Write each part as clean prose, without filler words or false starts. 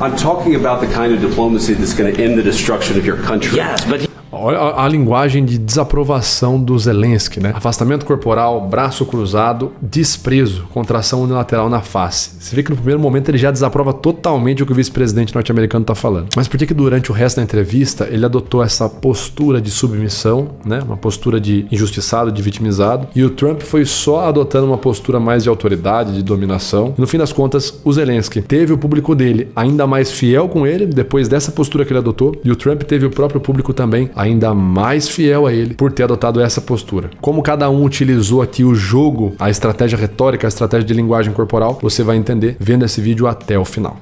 I'm talking about the kind of diplomacy that's going to end the destruction of your country. Yes, but Olha a linguagem de desaprovação do Zelensky, né? Afastamento corporal, braço cruzado, desprezo, contração unilateral na face. Você vê que no primeiro momento ele já desaprova totalmente o que o vice-presidente norte-americano está falando. Mas por que durante o resto da entrevista ele adotou essa postura de submissão, né? Uma postura de injustiçado, de vitimizado, e o Trump foi só adotando uma postura mais de autoridade, de dominação. E no fim das contas, o Zelensky teve o público dele ainda mais fiel com ele, depois dessa postura que ele adotou, e o Trump teve o próprio público também ainda mais fiel a ele por ter adotado essa postura. Como cada um utilizou aqui o jogo, a estratégia retórica, a estratégia de linguagem corporal, você vai entender vendo esse vídeo até o final.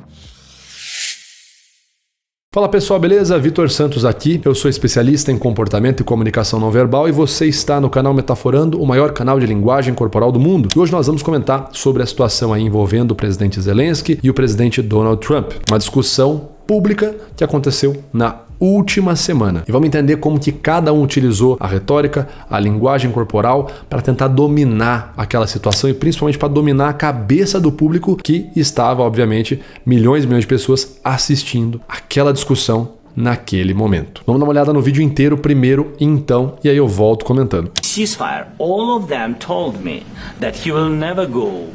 Fala pessoal, beleza? Vitor Santos aqui, eu sou especialista em comportamento e comunicação não verbal e você está no canal Metaforando, o maior canal de linguagem corporal do mundo. E hoje nós vamos comentar sobre a situação aí envolvendo o presidente Zelensky e o presidente Donald Trump. Uma discussão pública que aconteceu na última semana. E vamos entender como que cada um utilizou a retórica, a linguagem corporal para tentar dominar aquela situação e principalmente para dominar a cabeça do público que estava, obviamente, milhões e milhões de pessoas assistindo aquela discussão naquele momento. Vamos dar uma olhada no vídeo inteiro primeiro, então, e aí eu volto comentando. ceasefire. All of them told me that he will never go.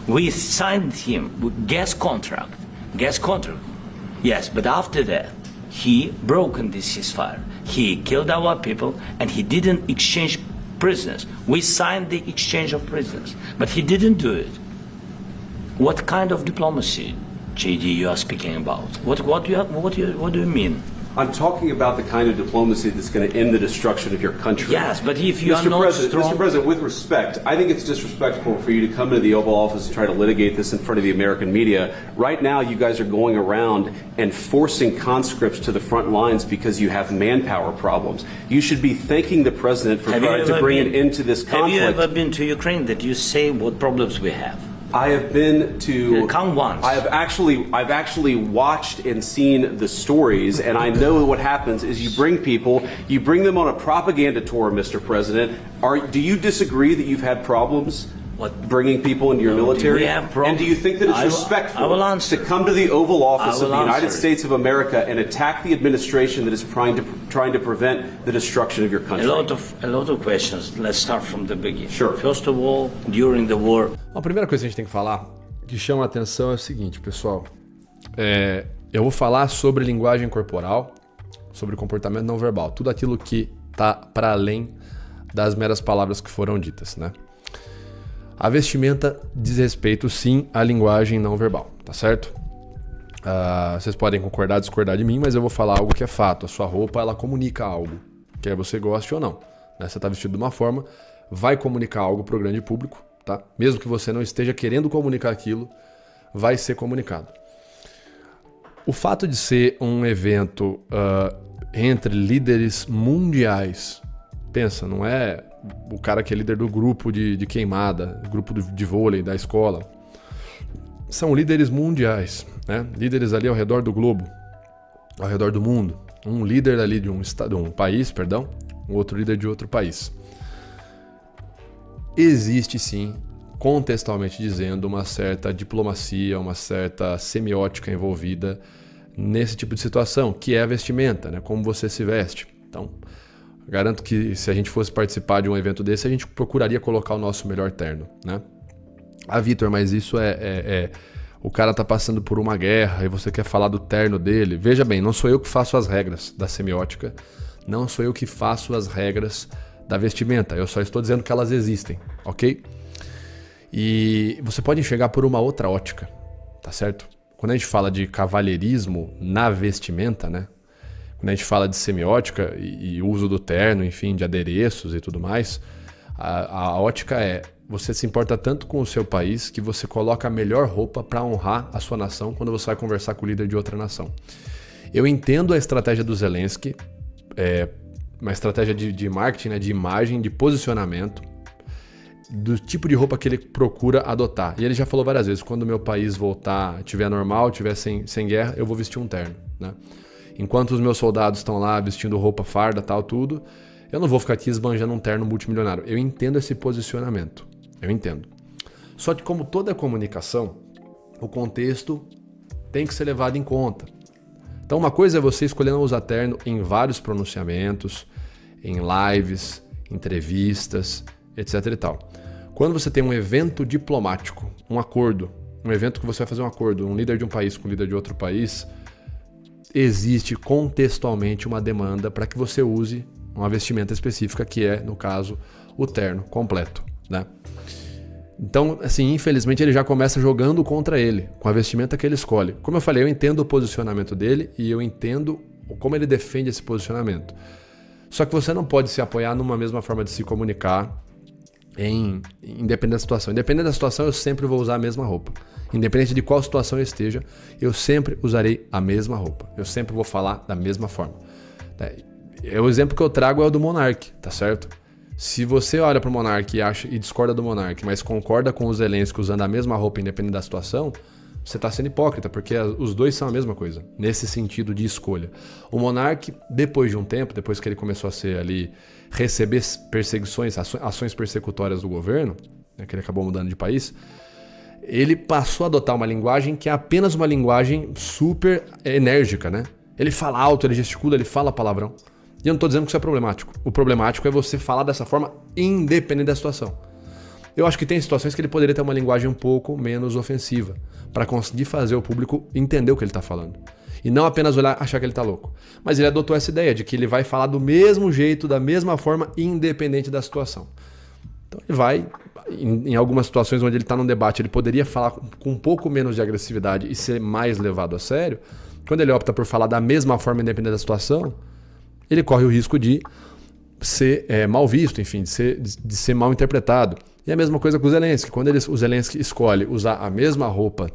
We signed him with gas contract. Gas contract. Yes, but after that, he broken this ceasefire. He killed our people and he didn't exchange prisoners. We signed the exchange of prisoners, but he didn't do it. What kind of diplomacy, JD, you are speaking about? What do you mean? I'm talking about the kind of diplomacy that's going to end the destruction of your country. Yes, but if you are not strong... Mr. President, with respect, I think it's disrespectful for you to come into the Oval Office and try to litigate this in front of the American media. Right now, you guys are going around and forcing conscripts to the front lines because you have manpower problems. You should be thanking the President for trying to bring an end to this conflict. Have you ever been to Ukraine that you say what problems we have? I have been to. Come once. I've actually watched and seen the stories, and I know what happens is you bring them on a propaganda tour, Mr. President. Do you disagree that you've had problems bringing people into your military? We have problems. And do you think that it's respectful to come to the Oval Office of the United States of America and attack the administration that is trying to prevent the destruction of your country? A lot of questions. Let's start from the beginning. Sure. First of all, during the war. A primeira coisa que a gente tem que falar, que chama a atenção, é o seguinte, pessoal. Eu vou falar sobre linguagem corporal, sobre comportamento não verbal, tudo aquilo que está para além das meras palavras que foram ditas, né? A vestimenta diz respeito, sim, à linguagem não verbal, tá certo? Vocês podem concordar ou discordar de mim, mas eu vou falar algo que é fato. A sua roupa, ela comunica algo, quer você goste ou não. Né? Você está vestido de uma forma, vai comunicar algo para o grande público, tá? Mesmo que você não esteja querendo comunicar aquilo, vai ser comunicado. O fato de ser um evento entre líderes mundiais, pensa, não é o cara que é líder do grupo de queimada, grupo de vôlei da escola. São líderes mundiais, né? Líderes ali ao redor do globo, ao redor do mundo. Um líder ali de um país, um outro líder de outro país. Existe sim, contextualmente dizendo, uma certa diplomacia, uma certa semiótica envolvida nesse tipo de situação, que é a vestimenta, né? Como você se veste. Então, garanto que se a gente fosse participar de um evento desse, a gente procuraria colocar o nosso melhor terno, né? Vitor, mas isso o cara tá passando por uma guerra e você quer falar do terno dele. Veja bem, não sou eu que faço as regras da semiótica, não sou eu que faço as regras da vestimenta, eu só estou dizendo que elas existem, ok? E você pode enxergar por uma outra ótica, tá certo? Quando a gente fala de cavalheirismo na vestimenta, né? Quando a gente fala de semiótica e uso do terno, enfim, de adereços e tudo mais, a ótica é, você se importa tanto com o seu país que você coloca a melhor roupa para honrar a sua nação quando você vai conversar com o líder de outra nação. Eu entendo a estratégia do Zelensky, uma estratégia de marketing, né, de imagem, de posicionamento, do tipo de roupa que ele procura adotar. E ele já falou várias vezes, quando o meu país voltar, tiver normal, tiver sem guerra, eu vou vestir um terno, né? Enquanto os meus soldados estão lá vestindo roupa, farda, tal, tudo, eu não vou ficar aqui esbanjando um terno multimilionário. Eu entendo esse posicionamento. Eu entendo. Só que como toda comunicação, o contexto tem que ser levado em conta. Então uma coisa é você escolher não usar terno em vários pronunciamentos, em lives, entrevistas, etc e tal. Quando você tem um evento diplomático, um acordo, um evento que você vai fazer um acordo, um líder de um país com um líder de outro país, existe contextualmente uma demanda para que você use uma vestimenta específica, que é, no caso, o terno completo, né? Então, assim, infelizmente ele já começa jogando contra ele, com a vestimenta que ele escolhe. Como eu falei, eu entendo o posicionamento dele e eu entendo como ele defende esse posicionamento. Só que você não pode se apoiar numa mesma forma de se comunicar independente da situação. Independente da situação, eu sempre vou usar a mesma roupa. Independente de qual situação eu esteja, eu sempre usarei a mesma roupa. Eu sempre vou falar da mesma forma. O exemplo que eu trago é o do Monark, tá certo? Se você olha para o Monark e discorda do Monark, mas concorda com o Zelensky usando a mesma roupa independente da situação, você está sendo hipócrita, porque os dois são a mesma coisa, nesse sentido de escolha. O Monark, depois de um tempo, depois que ele começou a ser ali, receber perseguições, ações persecutórias do governo, né, que ele acabou mudando de país, ele passou a adotar uma linguagem que é apenas uma linguagem super enérgica, né? Ele fala alto, ele gesticula, ele fala palavrão. E eu não estou dizendo que isso é problemático. O problemático é você falar dessa forma independente da situação. Eu acho que tem situações que ele poderia ter uma linguagem um pouco menos ofensiva, para conseguir fazer o público entender o que ele está falando. E não apenas olhar e achar que ele está louco. Mas ele adotou essa ideia de que ele vai falar do mesmo jeito, da mesma forma, independente da situação. Então ele vai, em algumas situações onde ele está num debate, ele poderia falar com um pouco menos de agressividade e ser mais levado a sério. Quando ele opta por falar da mesma forma, independente da situação, ele corre o risco de ser mal visto, enfim, de ser mal interpretado. E a mesma coisa com o Zelensky. Quando o Zelensky escolhe usar a mesma roupa,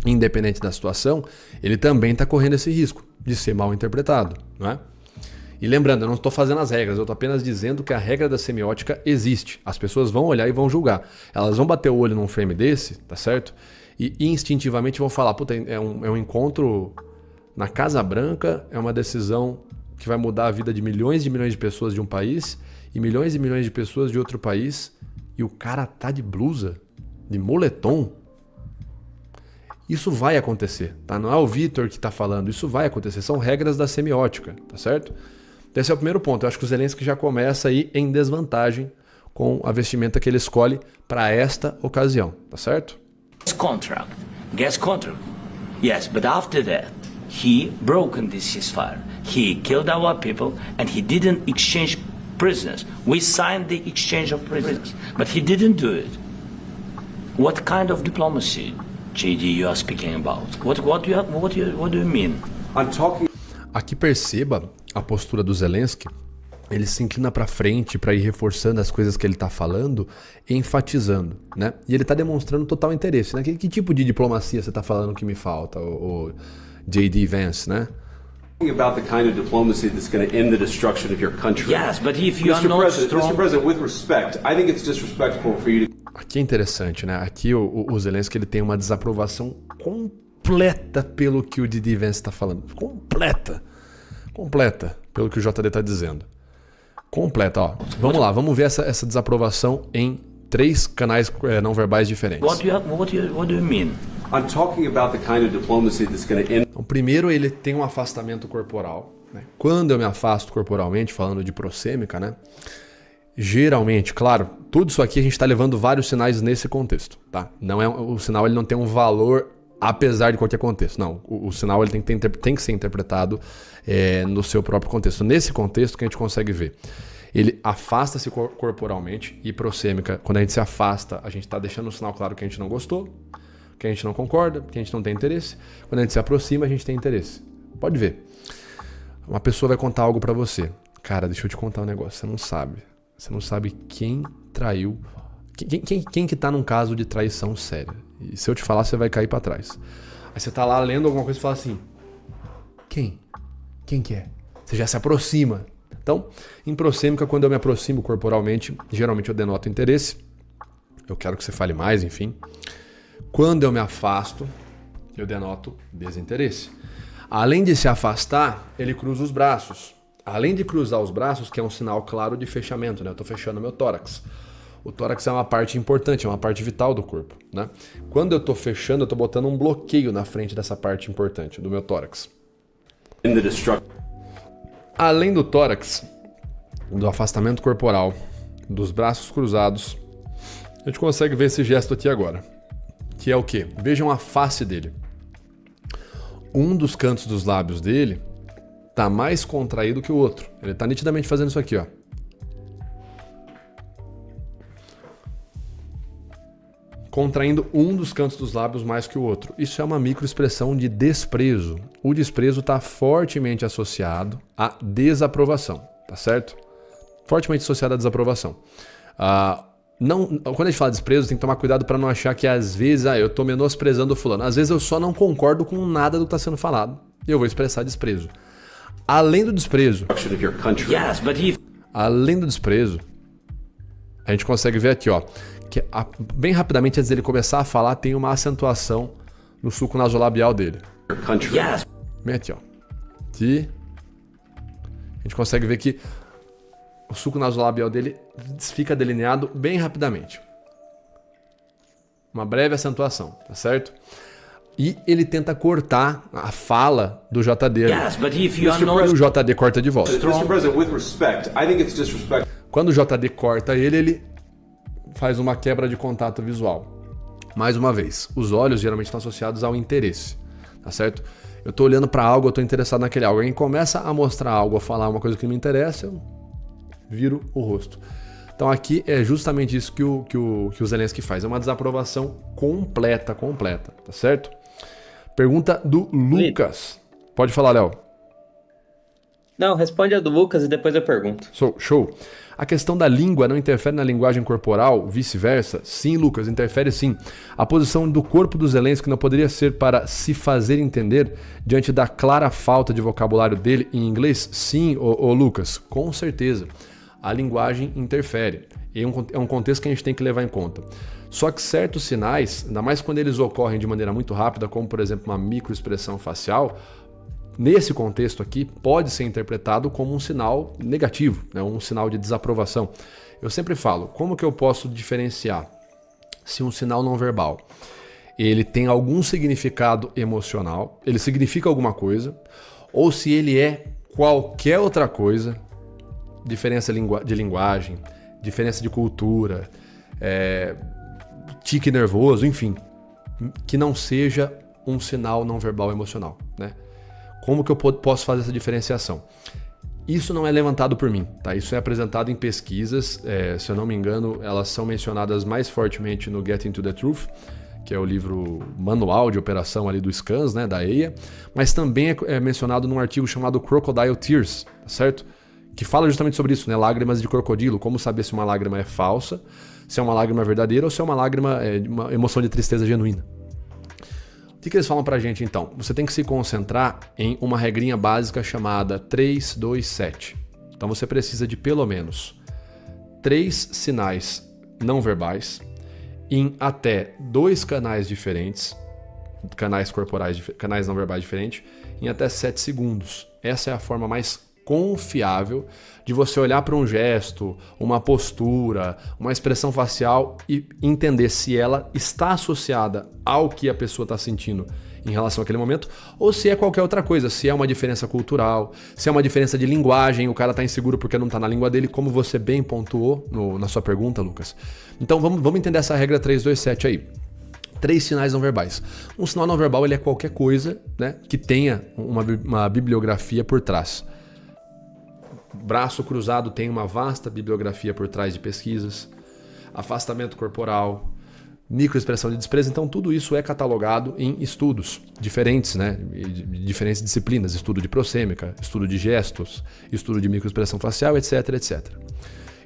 independente da situação, ele também está correndo esse risco de ser mal interpretado, não é? E lembrando, eu não estou fazendo as regras, eu estou apenas dizendo que a regra da semiótica existe. As pessoas vão olhar e vão julgar. Elas vão bater o olho num frame desse, tá certo? E instintivamente vão falar, puta, é um encontro na Casa Branca, é uma decisão que vai mudar a vida de milhões de pessoas de um país e milhões de pessoas de outro país, e o cara tá de blusa, de moletom. Isso vai acontecer, tá? Não é o Vitor que tá falando, isso vai acontecer, são regras da semiótica, tá certo? Então esse é o primeiro ponto. Eu acho que o Zelensky já começa aí em desvantagem com a vestimenta que ele escolhe para esta ocasião, tá certo? Gas contract. Yes, but after that, he broken this ceasefire. He killed our people and he didn't exchange prisoners. We signed the exchange of prisoners, but he didn't do it. What kind of diplomacy, JD, you are speaking about? What do you mean? I'm talking. Aqui perceba a postura do Zelensky. Ele se inclina para frente para ir reforçando as coisas que ele está falando e enfatizando, né? E ele está demonstrando total interesse, né? Que tipo de diplomacia você está falando que me falta, o J.D. Vance, né? About the kind of diplomacy that's going to end the destruction of your country. Yes, but if you are not strong... Mr. President, with respect, I think it's disrespectful for you to... Aqui é interessante, né? Aqui o Zelensky ele tem uma desaprovação completa pelo que o J.D. Vance está falando. Completa pelo que o JD está dizendo. Completa, ó. Vamos lá, vamos ver essa desaprovação em 3 canais não verbais diferentes. What do you mean? I'm talking about the kind of diplomacy that's going to end. Então, primeiro ele tem um afastamento corporal, né? Quando eu me afasto corporalmente, falando de prossêmica, né? Geralmente, claro, tudo isso aqui a gente está levando vários sinais nesse contexto, tá? Não é o sinal, ele não tem um valor apesar de qualquer contexto. Não, o sinal ele tem que ser interpretado no seu próprio contexto. Nesse contexto que a gente consegue ver. Ele afasta-se corporalmente e prossêmica. Quando a gente se afasta, a gente está deixando um sinal claro que a gente não gostou, que a gente não concorda, que a gente não tem interesse. Quando a gente se aproxima, a gente tem interesse. Pode ver. Uma pessoa vai contar algo para você. Cara, deixa eu te contar um negócio. Você não sabe. Você não sabe quem traiu. Quem que tá num caso de traição séria. E se eu te falar, você vai cair para trás. Aí você tá lá lendo alguma coisa e fala assim: quem? Quem que é? Você já se aproxima. Então, em prossêmica, quando eu me aproximo corporalmente, geralmente eu denoto interesse. Eu quero que você fale mais, enfim. Quando eu me afasto, eu denoto desinteresse. Além de se afastar, ele cruza os braços. Além de cruzar os braços, que é um sinal claro de fechamento, né? Eu estou fechando meu tórax. O tórax é uma parte importante, é uma parte vital do corpo, né? Quando eu estou fechando, eu estou botando um bloqueio na frente dessa parte importante do meu tórax. In the destruction. Além do tórax, do afastamento corporal, dos braços cruzados, a gente consegue ver esse gesto aqui agora, que é o quê? Vejam a face dele. Um dos cantos dos lábios dele está mais contraído que o outro. Ele está nitidamente fazendo isso aqui, ó. Contraindo um dos cantos dos lábios mais que o outro. Isso é uma microexpressão de desprezo. O desprezo está fortemente associado à desaprovação, tá certo? Fortemente associado à desaprovação. Quando a gente fala desprezo, tem que tomar cuidado para não achar que às vezes eu estou menosprezando o fulano. Às vezes eu só não concordo com nada do que está sendo falado e eu vou expressar desprezo. Além do desprezo, Of your country. Yes, but if além do desprezo, a gente consegue ver aqui, ó, que bem rapidamente antes dele começar a falar, tem uma acentuação no sulco nasolabial dele. Your country. yes, Bem aqui, ó. Aqui. A gente consegue ver que o sulco nasolabial dele fica delineado bem rapidamente. Uma breve acentuação, tá certo? E ele tenta cortar a fala do JD. ali. yes, but if you are E not o JD corta de volta. Mr. President, with respect, I think it's disrespectful. Quando o JD corta ele faz uma quebra de contato visual. Mais uma vez, os olhos geralmente estão associados ao interesse, tá certo? Eu tô olhando para algo, eu tô interessado naquele algo. Alguém começa a mostrar algo, a falar uma coisa que me interessa, eu viro o rosto. Então aqui é justamente isso que o Zelensky faz. É uma desaprovação completa, tá certo? Pergunta do Lucas. Pode falar, Léo. Não, responde a do Lucas e depois eu pergunto. Show. A questão da língua não interfere na linguagem corporal, vice-versa? Sim, Lucas, interfere sim. A posição do corpo do Zelensky não poderia ser para se fazer entender diante da clara falta de vocabulário dele em inglês? Sim, ô Lucas, com certeza. A linguagem interfere. E é um contexto que a gente tem que levar em conta. Só que certos sinais, ainda mais quando eles ocorrem de maneira muito rápida, como por exemplo uma microexpressão facial, nesse contexto aqui, pode ser interpretado como um sinal negativo, né? Um sinal de desaprovação. Eu sempre falo, como que eu posso diferenciar se um sinal não verbal ele tem algum significado emocional, ele significa alguma coisa, ou se ele é qualquer outra coisa, diferença de linguagem, diferença de cultura, tique nervoso, enfim, que não seja um sinal não verbal emocional, né? Como que eu posso fazer essa diferenciação? Isso não é levantado por mim, tá? Isso é apresentado em pesquisas, se eu não me engano, elas são mencionadas mais fortemente no Getting to the Truth, que é o livro manual de operação ali do SCANS, né, da EIA, mas também é mencionado num artigo chamado Crocodile Tears, tá certo? Que fala justamente sobre isso, né? Lágrimas de crocodilo, como saber se uma lágrima é falsa, se é uma lágrima verdadeira ou se é uma lágrima de uma emoção de tristeza genuína. O que eles falam pra gente então? Você tem que se concentrar em uma regrinha básica chamada 3-2-7. Então você precisa de pelo menos 3 sinais não verbais em até 2 canais diferentes, canais corporais, canais não verbais diferentes, em até 7 segundos. Essa é a forma mais confiável de você olhar para um gesto, uma postura, uma expressão facial e entender se ela está associada ao que a pessoa está sentindo em relação àquele momento ou se é qualquer outra coisa, se é uma diferença cultural, se é uma diferença de linguagem, o cara está inseguro porque não está na língua dele, como você bem pontuou na sua pergunta, Lucas. Então vamos entender essa regra 3-2-7 aí. 3 sinais não verbais. Um sinal não verbal ele é qualquer coisa, né, que tenha uma bibliografia por trás. Braço cruzado tem uma vasta bibliografia por trás de pesquisas, afastamento corporal, microexpressão de desprezo, então tudo isso é catalogado em estudos diferentes, né? De diferentes disciplinas, estudo de prossêmica, estudo de gestos, estudo de microexpressão facial, etc, etc.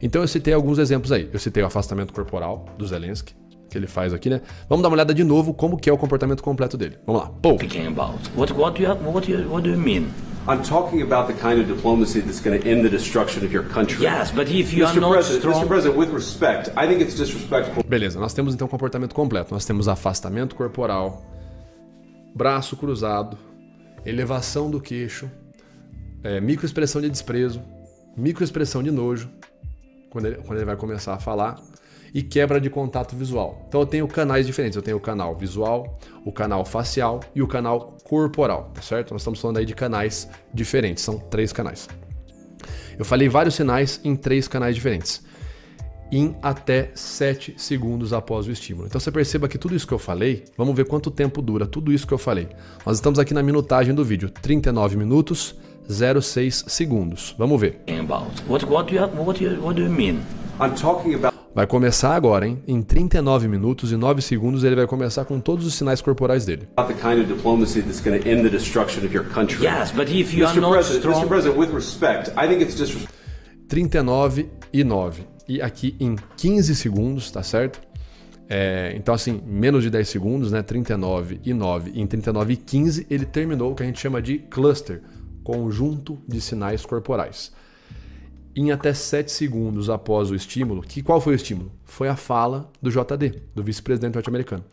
Então eu citei alguns exemplos aí. Eu citei o afastamento corporal do Zelensky, que ele faz aqui, né? Vamos dar uma olhada de novo como que é o comportamento completo dele. Vamos lá. Pô. speaking about. What do you mean? I'm talking about the kind of diplomacy that's going to end the destruction of your country. Yes, but if you are not Mr. strong, President, with respect, I think it's disrespectful. Beleza, nós temos então o comportamento completo. Nós temos afastamento corporal, braço cruzado, elevação do queixo, microexpressão de desprezo, microexpressão de nojo, quando ele vai começar a falar, e quebra de contato visual. Então eu tenho canais diferentes, eu tenho o canal visual, o canal facial e o canal corporal, tá certo? Nós estamos falando aí de canais diferentes, são 3 canais. Eu falei vários sinais em 3 canais diferentes, em até 7 segundos após o estímulo. Então você perceba que tudo isso que eu falei, vamos ver quanto tempo dura tudo isso que eu falei. Nós estamos aqui na minutagem do vídeo, 39 minutos, 06 segundos. Vamos ver. What do you mean? I'm talking about Vai começar agora, hein? Em 39 minutos e 9 segundos ele vai começar com todos os sinais corporais dele. the kind of diplomacy that's going to end the destruction of your country. Yes, but if you are Mr. not President, strong... Mr. President, with respect, I think it's disrespectful. 39 e 9. E aqui em 15 segundos, tá certo? Então assim, menos de 10 segundos, né? 39 e 9. E em 39 e 15 ele terminou o que a gente chama de cluster, conjunto de sinais corporais. Em até 7 segundos após o estímulo, qual foi o estímulo? Foi a fala do JD, do vice-presidente norte-americano.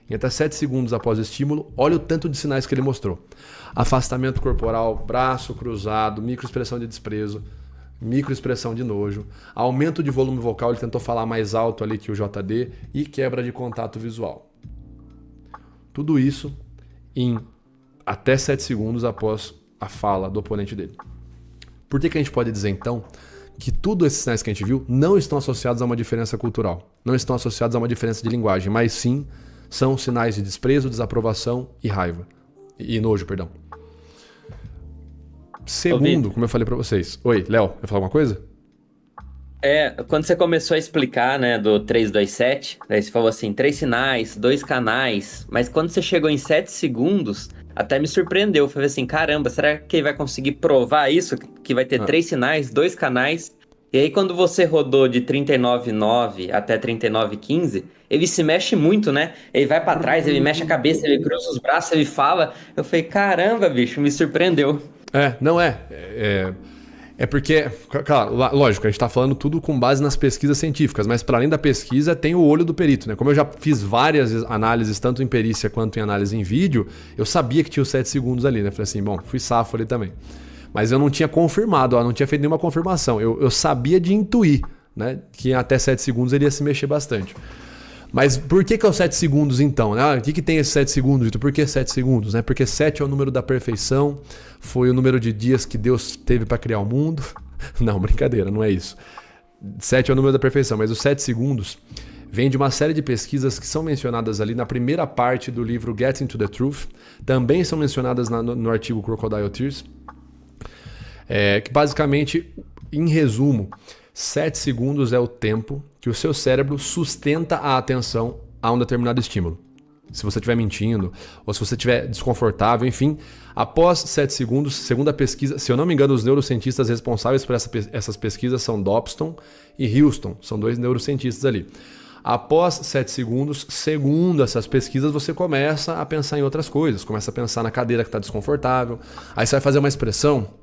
Em até 7 segundos após o estímulo, olha o tanto de sinais que ele mostrou. Afastamento corporal, braço cruzado, microexpressão de desprezo, microexpressão de nojo, aumento de volume vocal, ele tentou falar mais alto ali que o JD, e quebra de contato visual. Tudo isso em até 7 segundos após a fala do oponente dele. Por que a gente pode dizer então que todos esses sinais que a gente viu não estão associados a uma diferença cultural, não estão associados a uma diferença de linguagem, mas sim são sinais de desprezo, desaprovação e raiva. E nojo, perdão. Segundo, como eu falei pra vocês. Oi, Léo, vai falar alguma coisa? Quando você começou a explicar, né, do 327, aí você falou assim, 3 sinais, 2 canais, mas quando você chegou em 7 segundos, até me surpreendeu. Eu falei assim, caramba, será que ele vai conseguir provar isso? Que vai ter 3 sinais, 2 canais? E aí quando você rodou de 39,9 até 39,15, ele se mexe muito, né? Ele vai pra trás, ele mexe a cabeça, ele cruza os braços, ele fala. Eu falei, caramba, bicho, me surpreendeu. É porque, claro, lógico, a gente está falando tudo com base nas pesquisas científicas, mas para além da pesquisa tem o olho do perito, né? Como eu já fiz várias análises, tanto em perícia quanto em análise em vídeo, eu sabia que tinha os 7 segundos ali, né? Falei assim, bom, fui safo ali também. Mas eu não tinha confirmado, não tinha feito nenhuma confirmação. Eu sabia de intuir, né? Que até 7 segundos ele ia se mexer bastante. Mas por que é os 7 segundos então? O que tem esses 7 segundos? Por que 7 segundos? Porque 7 é o número da perfeição, foi o número de dias que Deus teve para criar o mundo. Não, brincadeira, não é isso. 7 é o número da perfeição, mas os 7 segundos vem de uma série de pesquisas que são mencionadas ali na primeira parte do livro Getting to the Truth, também são mencionadas no artigo Crocodile Tears, que basicamente, em resumo, 7 segundos é o tempo que o seu cérebro sustenta a atenção a um determinado estímulo. Se você estiver mentindo, ou se você estiver desconfortável, enfim, após 7 segundos, segundo a pesquisa, se eu não me engano, os neurocientistas responsáveis por essas pesquisas são Dobson e Houston, são 2 neurocientistas ali. Após 7 segundos, segundo essas pesquisas, você começa a pensar em outras coisas, começa a pensar na cadeira que está desconfortável, aí você vai fazer uma expressão.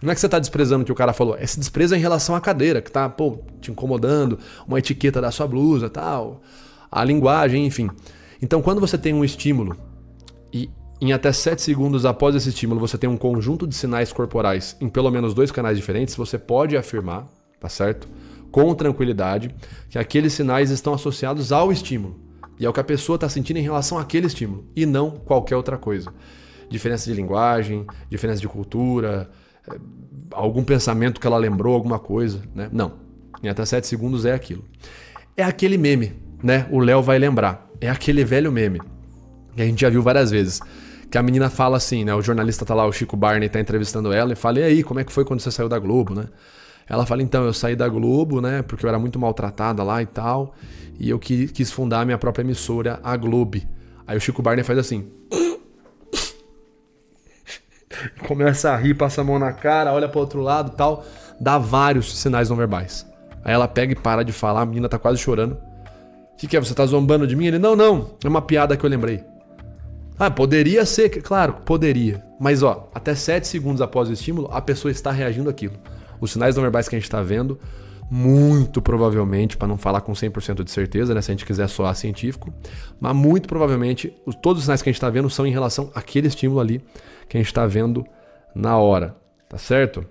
Não é que você está desprezando o que o cara falou, é se despreza em relação à cadeira, que está te incomodando, uma etiqueta da sua blusa, tal, a linguagem, enfim. Então, quando você tem um estímulo e em até 7 segundos após esse estímulo você tem um conjunto de sinais corporais em pelo menos 2 canais diferentes, você pode afirmar, tá certo? Com tranquilidade, que aqueles sinais estão associados ao estímulo e ao que a pessoa está sentindo em relação àquele estímulo e não qualquer outra coisa. Diferença de linguagem, diferença de cultura, algum pensamento que ela lembrou, alguma coisa, né? Não. Em até 7 segundos é aquilo. É aquele meme, né? O Léo vai lembrar. É aquele velho meme que a gente já viu várias vezes. Que a menina fala assim, né? O jornalista tá lá, o Chico Barney tá entrevistando ela e fala, e aí, como é que foi quando você saiu da Globo, né? Ela fala, então, eu saí da Globo, né? Porque eu era muito maltratada lá e tal. E eu quis fundar a minha própria emissora, a Globe. Aí o Chico Barney faz assim... Começa a rir, passa a mão na cara, olha para outro lado e tal, dá vários sinais não verbais. Aí ela pega e para de falar, a menina tá quase chorando. O que é? Você tá zombando de mim? Ele, não, é uma piada que eu lembrei. Poderia ser, claro, poderia. Mas até 7 segundos após o estímulo, a pessoa está reagindo àquilo. Os sinais não verbais que a gente tá vendo, muito provavelmente, para não falar com 100% de certeza, né, se a gente quiser soar científico, mas muito provavelmente, todos os sinais que a gente tá vendo são em relação àquele estímulo ali que a gente está vendo na hora, tá certo?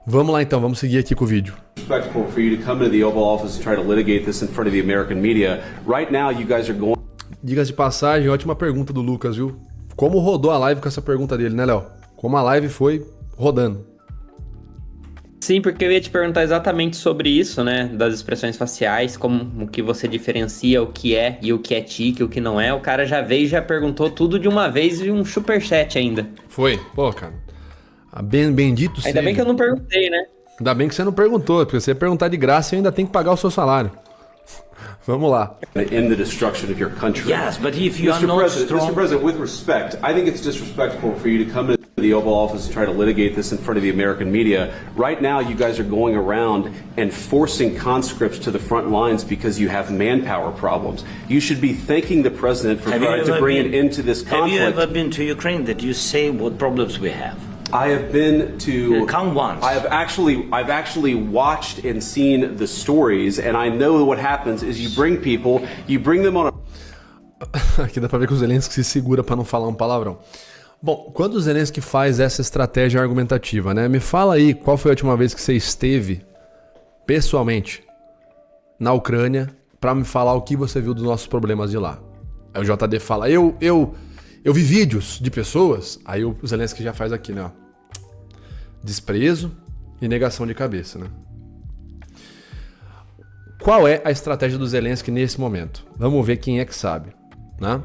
Vamos lá então, vamos seguir aqui com o vídeo. disrespectful for you to come into the Oval Office and try to litigate this in front of the American media. Right now, you guys are going. Diga-se de passagem, ótima pergunta do Lucas, viu? Como rodou a live com essa pergunta dele, né, Léo? Como a live foi rodando. Sim, porque eu ia te perguntar exatamente sobre isso, né? Das expressões faciais, como o que você diferencia o que é e o que é tique, o que não é. O cara já veio e já perguntou tudo de uma vez e um superchat ainda. Foi. Pô, cara. Bendito seja. Ainda bem que eu não perguntei, né? Ainda bem que você não perguntou, porque você ia perguntar de graça e ainda tem que pagar o seu salário. Vamos lá. In the destruction of your country. Yes, but if you are not Mr. strong... President, with respect, I think it's disrespectful for you to come into the Oval Office and try to litigate this in front of the American media. Right now, you guys are going around and forcing conscripts to the front lines because you have manpower problems. You should be thanking the president for trying to bring an end to this conflict. Have you ever been to Ukraine that you say what problems we have? I have been to. Come once. I've actually watched and seen the stories, and I know what happens is you bring them on a. Aqui dá pra ver que o Zelensky se segura pra não falar um palavrão. Bom, quando o Zelensky faz essa estratégia argumentativa, né? Me fala aí, qual foi a última vez que você esteve pessoalmente na Ucrânia pra me falar o que você viu dos nossos problemas de lá. Aí o JD fala, eu vi vídeos de pessoas, aí o Zelensky já faz aqui, né? Ó. Desprezo e negação de cabeça, né? Qual é a estratégia do Zelensky nesse momento? Vamos ver quem é que sabe, né?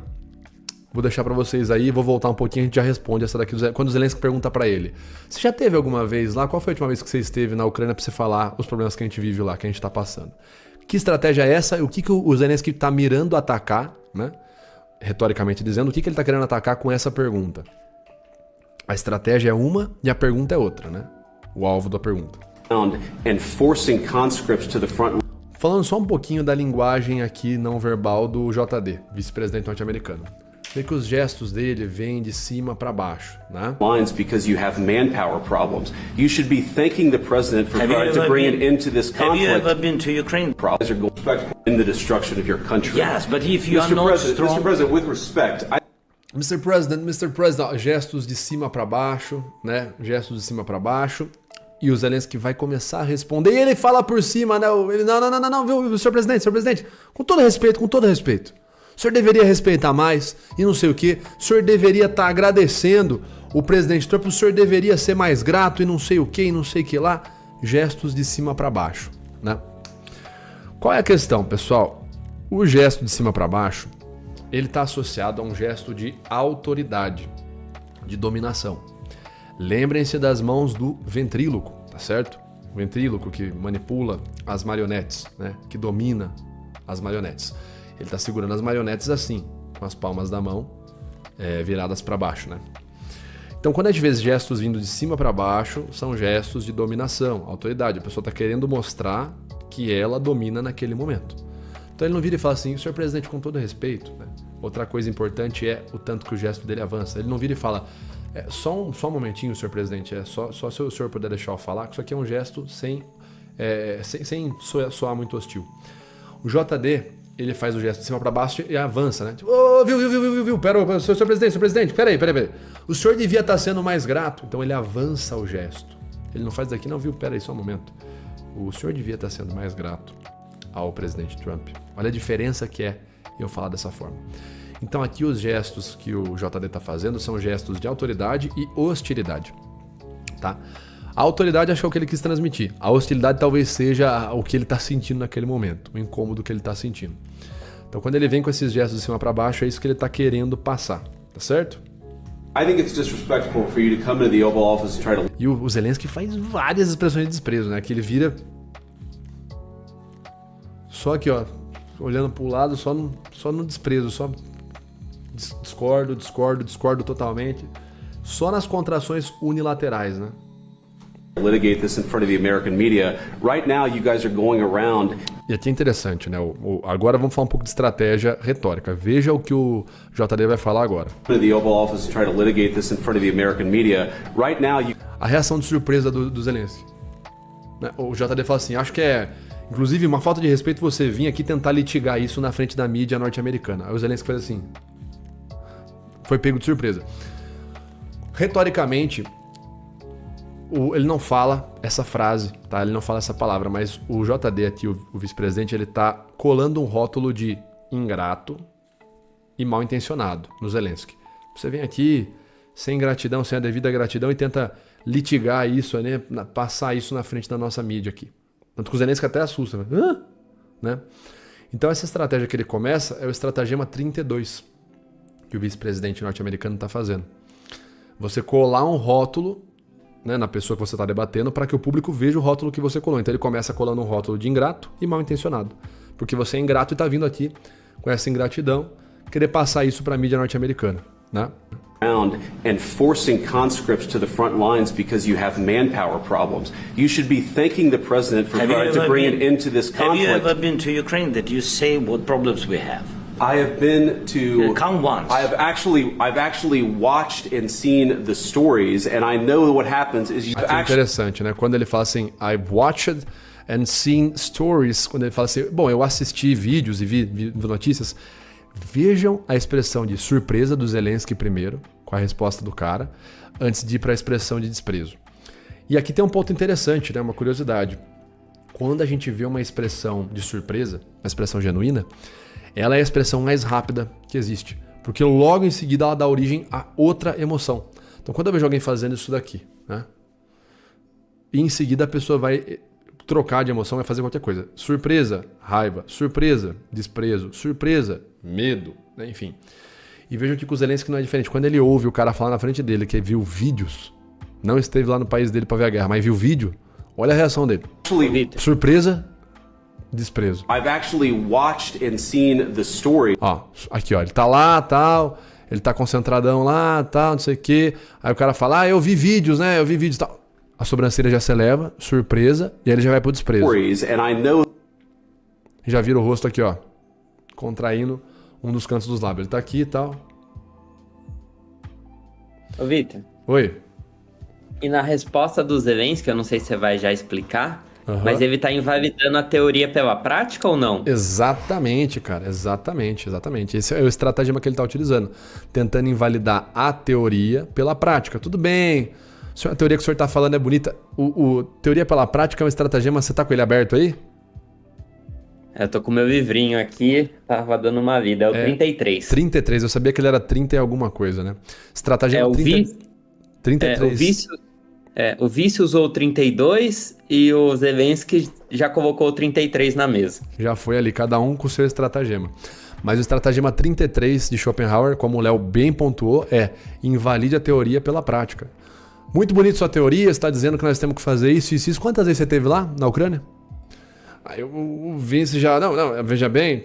Vou deixar pra vocês aí, vou voltar um pouquinho, a gente já responde essa daqui. Quando o Zelensky pergunta pra ele, você já teve alguma vez lá, qual foi a última vez que você esteve na Ucrânia pra você falar os problemas que a gente vive lá, que a gente tá passando? Que estratégia é essa? O que o Zelensky tá mirando atacar, né? Retoricamente dizendo, o que ele tá querendo atacar com essa pergunta? A estratégia é uma e a pergunta é outra, né? O alvo da pergunta. And forcing conscripts to the front. Falando só um pouquinho da linguagem aqui não verbal do JD, vice-presidente norte-americano. Vê que os gestos dele vêm de cima para baixo, né? Lines because you have manpower problems. You should be thanking the president for trying to bring an end to this conflict. Have you ever been to Ukraine? Problems are going in the destruction of your country. Yes, but if you are not strong... Mr. President, with respect, Mr. President, ó, gestos de cima para baixo, né? Gestos de cima para baixo. E o Zelensky vai começar a responder. E ele fala por cima, né? Ele, não, viu, senhor presidente, com todo respeito. O senhor deveria respeitar mais e não sei o que. O senhor deveria estar agradecendo o presidente Trump. O senhor deveria ser mais grato e não sei o que, e não sei o que lá. Gestos de cima para baixo, né? Qual é a questão, pessoal? O gesto de cima para baixo, ele está associado a um gesto de autoridade, de dominação. Lembrem-se das mãos do ventríloco, tá certo? O ventríloco que manipula as marionetes, né? Que domina as marionetes. Ele está segurando as marionetes assim, com as palmas da mão viradas para baixo, né? Então, quando a gente vê gestos vindo de cima para baixo, são gestos de dominação, autoridade. A pessoa está querendo mostrar que ela domina naquele momento. Então, ele não vira e fala assim, senhor presidente, com todo respeito, né? Outra coisa importante é o tanto que o gesto dele avança. Ele não vira e fala, só um momentinho, senhor presidente, só se o senhor puder deixar eu falar, que isso aqui é um gesto sem soar muito hostil. O JD... ele faz o gesto de cima para baixo e avança, né? Tipo, viu, pera, senhor presidente, peraí. O senhor devia estar sendo mais grato. Então ele avança o gesto. Ele não faz daqui, não, viu? Pera aí, só um momento. O senhor devia estar sendo mais grato ao presidente Trump. Olha a diferença que é eu falar dessa forma. Então aqui os gestos que o JD está fazendo são gestos de autoridade e hostilidade, tá? A autoridade acho que é o que ele quis transmitir. A hostilidade talvez seja o que ele está sentindo naquele momento, o incômodo que ele está sentindo. Então, quando ele vem com esses gestos de cima para baixo, é isso que ele está querendo passar, tá certo? I think it's disrespectful for you to come into the Oval Office and try to. E o Zelensky faz várias expressões de desprezo, né? Que ele vira só aqui, ó, olhando para o lado, só no desprezo, só discordo totalmente, só nas contrações unilaterais, né? Litigate this in front of the American media. Right now, you guys are going around. E aqui é interessante, né? Agora vamos falar um pouco de estratégia retórica. Veja o que o JD vai falar agora. The Oval Office to try to litigate this in front of the American media. Right now, a reação de surpresa do Zelensky. O JD fala assim, acho que é, inclusive, uma falta de respeito você vir aqui tentar litigar isso na frente da mídia norte-americana. Aí o Zelensky faz assim, foi pego de surpresa. Retoricamente, ele não fala essa frase, tá? Ele não fala essa palavra, mas o JD aqui, o vice-presidente, ele tá colando um rótulo de ingrato e mal intencionado no Zelensky. Você vem aqui sem gratidão, sem a devida gratidão e tenta litigar isso, né? Passar isso na frente da nossa mídia aqui. Tanto que o Zelensky até assusta, né? Então essa estratégia que ele começa é o estratagema 32 que o vice-presidente norte-americano está fazendo. Você colar um rótulo, né, na pessoa que você está debatendo para que o público veja o rótulo que você colou. Então ele começa colando um rótulo de ingrato e mal intencionado. Porque você é ingrato e está vindo aqui com essa ingratidão querer passar isso para a mídia norte-americana, né? And forcing conscripts to the front lines because you have manpower problems. You should be thanking the president for trying to bring an end to this conflict. Have you ever been to Ukraine that you say what problems we have? I have been to. Count once. I've actually watched and seen the stories, and I know what happens is you Aqui é actually. interessante, né? Quando ele fala assim, I've watched and seen stories, quando ele fala assim, bom, eu assisti vídeos e vi notícias, vejam a expressão de surpresa do Zelensky primeiro, com a resposta do cara, antes de ir para a expressão de desprezo. E aqui tem um ponto interessante, né? Uma curiosidade. Quando a gente vê uma expressão de surpresa, uma expressão genuína, ela é a expressão mais rápida que existe, porque logo em seguida ela dá origem a outra emoção. Então quando eu vejo alguém fazendo isso daqui, né? E em seguida a pessoa vai trocar de emoção, vai fazer qualquer coisa. Surpresa, raiva, surpresa, desprezo, surpresa, medo, né? Enfim. E vejam que com o Zelensky não é diferente. Quando ele ouve o cara falar na frente dele que viu vídeos, não esteve lá no país dele para ver a guerra, mas viu vídeo, olha a reação dele. Surpresa, desprezo. I've actually watched and seen the story. Ó, aqui ó, ele tá lá, tal, ele tá concentradão lá, tal, não sei o quê. Aí o cara fala, eu vi vídeos, né, eu vi vídeos, tal. A sobrancelha já se eleva, surpresa, e aí ele já vai pro desprezo. And I know. Já vira o rosto aqui, ó, contraindo um dos cantos dos lábios. Ele tá aqui e tal. Ô, Vitor. Oi. E na resposta do Zelensky, eu não sei se você vai já explicar, mas ele tá invalidando a teoria pela prática ou não? Exatamente, cara. Exatamente. Esse é o estratagema que ele tá utilizando. Tentando invalidar a teoria pela prática. Tudo bem. A teoria que o senhor tá falando é bonita. Teoria pela prática é um estratagema. Você tá com ele aberto aí? Eu tô com meu livrinho aqui, tava dando uma lida. É o 33. 33. Eu sabia que ele era 30 e alguma coisa, né? Estratagema 33. O Vice usou o 32 e o Zelensky já colocou o 33 na mesa. Já foi ali, cada um com o seu estratagema. Mas o estratagema 33 de Schopenhauer, como o Léo bem pontuou, é invalide a teoria pela prática. Muito bonito sua teoria, você está dizendo que nós temos que fazer isso e isso. Quantas vezes você esteve lá, na Ucrânia? Aí o Vince já... Não, veja bem...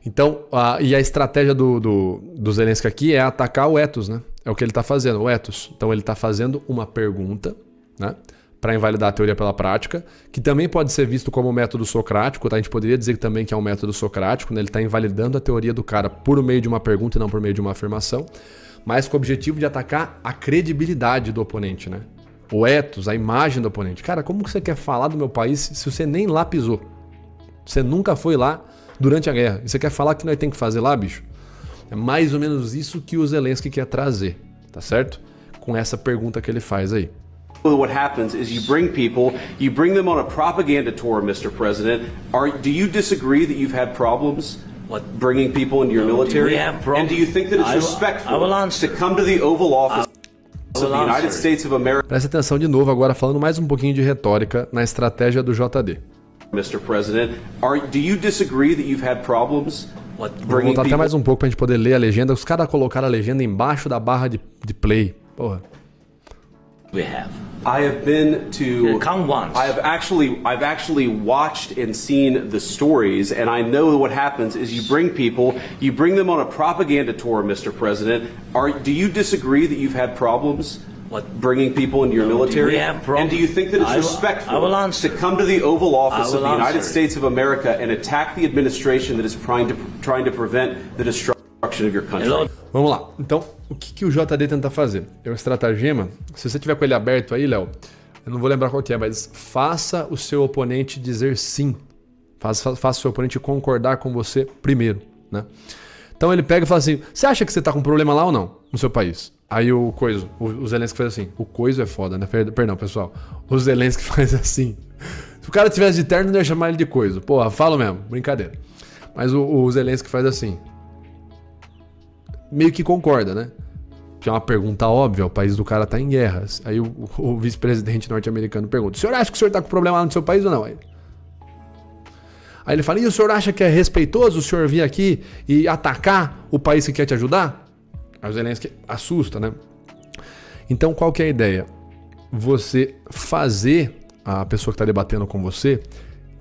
Então, e a estratégia do Zelensky aqui é atacar o ethos, né? É o que ele está fazendo, o ethos. Então ele está fazendo uma pergunta, né? Para invalidar a teoria pela prática, que também pode ser visto como método socrático, tá? A gente poderia dizer também que é um método socrático, né? Ele está invalidando a teoria do cara por meio de uma pergunta e não por meio de uma afirmação, mas com o objetivo de atacar a credibilidade do oponente, né? O ethos, a imagem do oponente. Cara, como que você quer falar do meu país se você nem lá pisou? Você nunca foi lá durante a guerra. E você quer falar que nós temos que fazer lá, bicho? É mais ou menos isso que o Zelensky quer trazer, tá certo? Com essa pergunta que ele faz aí. What happens is you bring them on a propaganda tour, Mr. President. Do you disagree that you've had problems bringing people into your military? We have problems. And do you think that it's respectful to come to the Oval Office of the United States of America? Presta atenção de novo agora, falando mais um pouquinho de retórica na estratégia do JD. Mr. President, do you disagree that you've had problems? Vou voltar até mais um pouco pra gente poder ler a legenda. Os caras colocaram a legenda embaixo da barra de play. Porra. We have. I have been to. Count once. I've actually watched and seen the stories, and I know what happens is you bring them on a propaganda tour, Mr. President. Do you disagree that you've had problems bringing people into your military? We have problems. And do you think that it's respectful to come to the Oval Office of the United States of America and attack the administration that is trying to prevent the destruction of your country? Hello. Vamos lá. Então, o que o JD tenta fazer? É um estratagema. Se você tiver com ele aberto aí, Léo, eu não vou lembrar qual que é, mas faça o seu oponente dizer sim. Faça o seu oponente concordar com você primeiro, né? Então ele pega e fala assim, você acha que você tá com problema lá ou não? No seu país. Aí o Zelensky faz assim, o coiso é foda, né? Perdão, pessoal. O Zelensky faz assim. Se o cara tivesse de terno, não ia chamar ele de coiso. Porra, falo mesmo, brincadeira. Mas o Zelensky faz assim. Meio que concorda, né? Que é uma pergunta óbvia, o país do cara tá em guerras. Aí o vice-presidente norte-americano pergunta, o senhor acha que o senhor tá com problema lá no seu país ou não? Aí ele fala, e o senhor acha que é respeitoso o senhor vir aqui e atacar o país que quer te ajudar? Aí o Zelensky assusta, né? Então qual que é a ideia? Você fazer a pessoa que está debatendo com você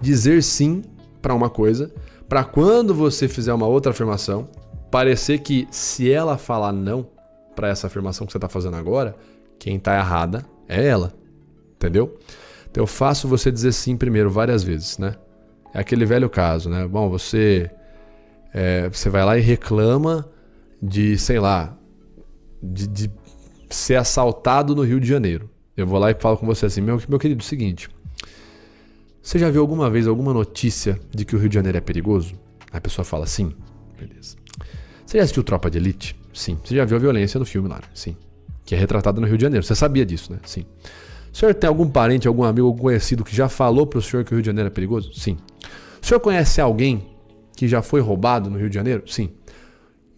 dizer sim para uma coisa, para quando você fizer uma outra afirmação, parecer que se ela falar não para essa afirmação que você está fazendo agora, quem está errada é ela, entendeu? Então eu faço você dizer sim primeiro várias vezes, né? É aquele velho caso, né? Bom, você vai lá e reclama de, sei lá, de ser assaltado no Rio de Janeiro. Eu vou lá e falo com você assim, meu querido, seguinte, você já viu alguma vez alguma notícia de que o Rio de Janeiro é perigoso? Aí a pessoa fala, sim, beleza. Você já assistiu Tropa de Elite? Sim. Você já viu a violência no filme lá? Sim. Que é retratada no Rio de Janeiro. Você sabia disso, né? Sim. O senhor tem algum parente, algum amigo, algum conhecido que já falou pro senhor que o Rio de Janeiro é perigoso? Sim. O senhor conhece alguém que já foi roubado no Rio de Janeiro? Sim.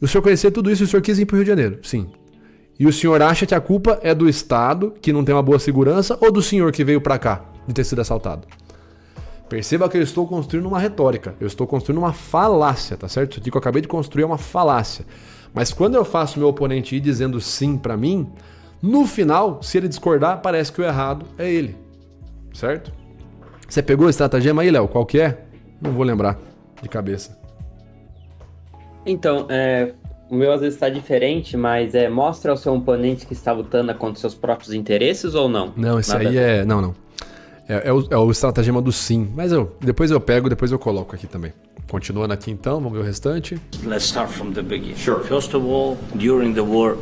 O senhor conhecia tudo isso e o senhor quis ir pro Rio de Janeiro? Sim. E o senhor acha que a culpa é do Estado, que não tem uma boa segurança, ou do senhor que veio pra cá de ter sido assaltado? Perceba que eu estou construindo uma retórica, eu estou construindo uma falácia, tá certo? Isso aqui que eu acabei de construir é uma falácia. Mas quando eu faço meu oponente ir dizendo sim pra mim, no final, se ele discordar, parece que o errado é ele, certo? Você pegou o estratagema aí, Léo? Qual que é? Não vou lembrar de cabeça. Então, o meu às vezes está diferente, mas mostra ao seu oponente que está lutando contra seus próprios interesses ou não? Não, esse aí é... Não. É o estratagema do sim. Mas depois eu pego, depois eu coloco aqui também. Continuando aqui então, vamos ver o restante. Let's start from the beginning. Sure. First of all, during the war,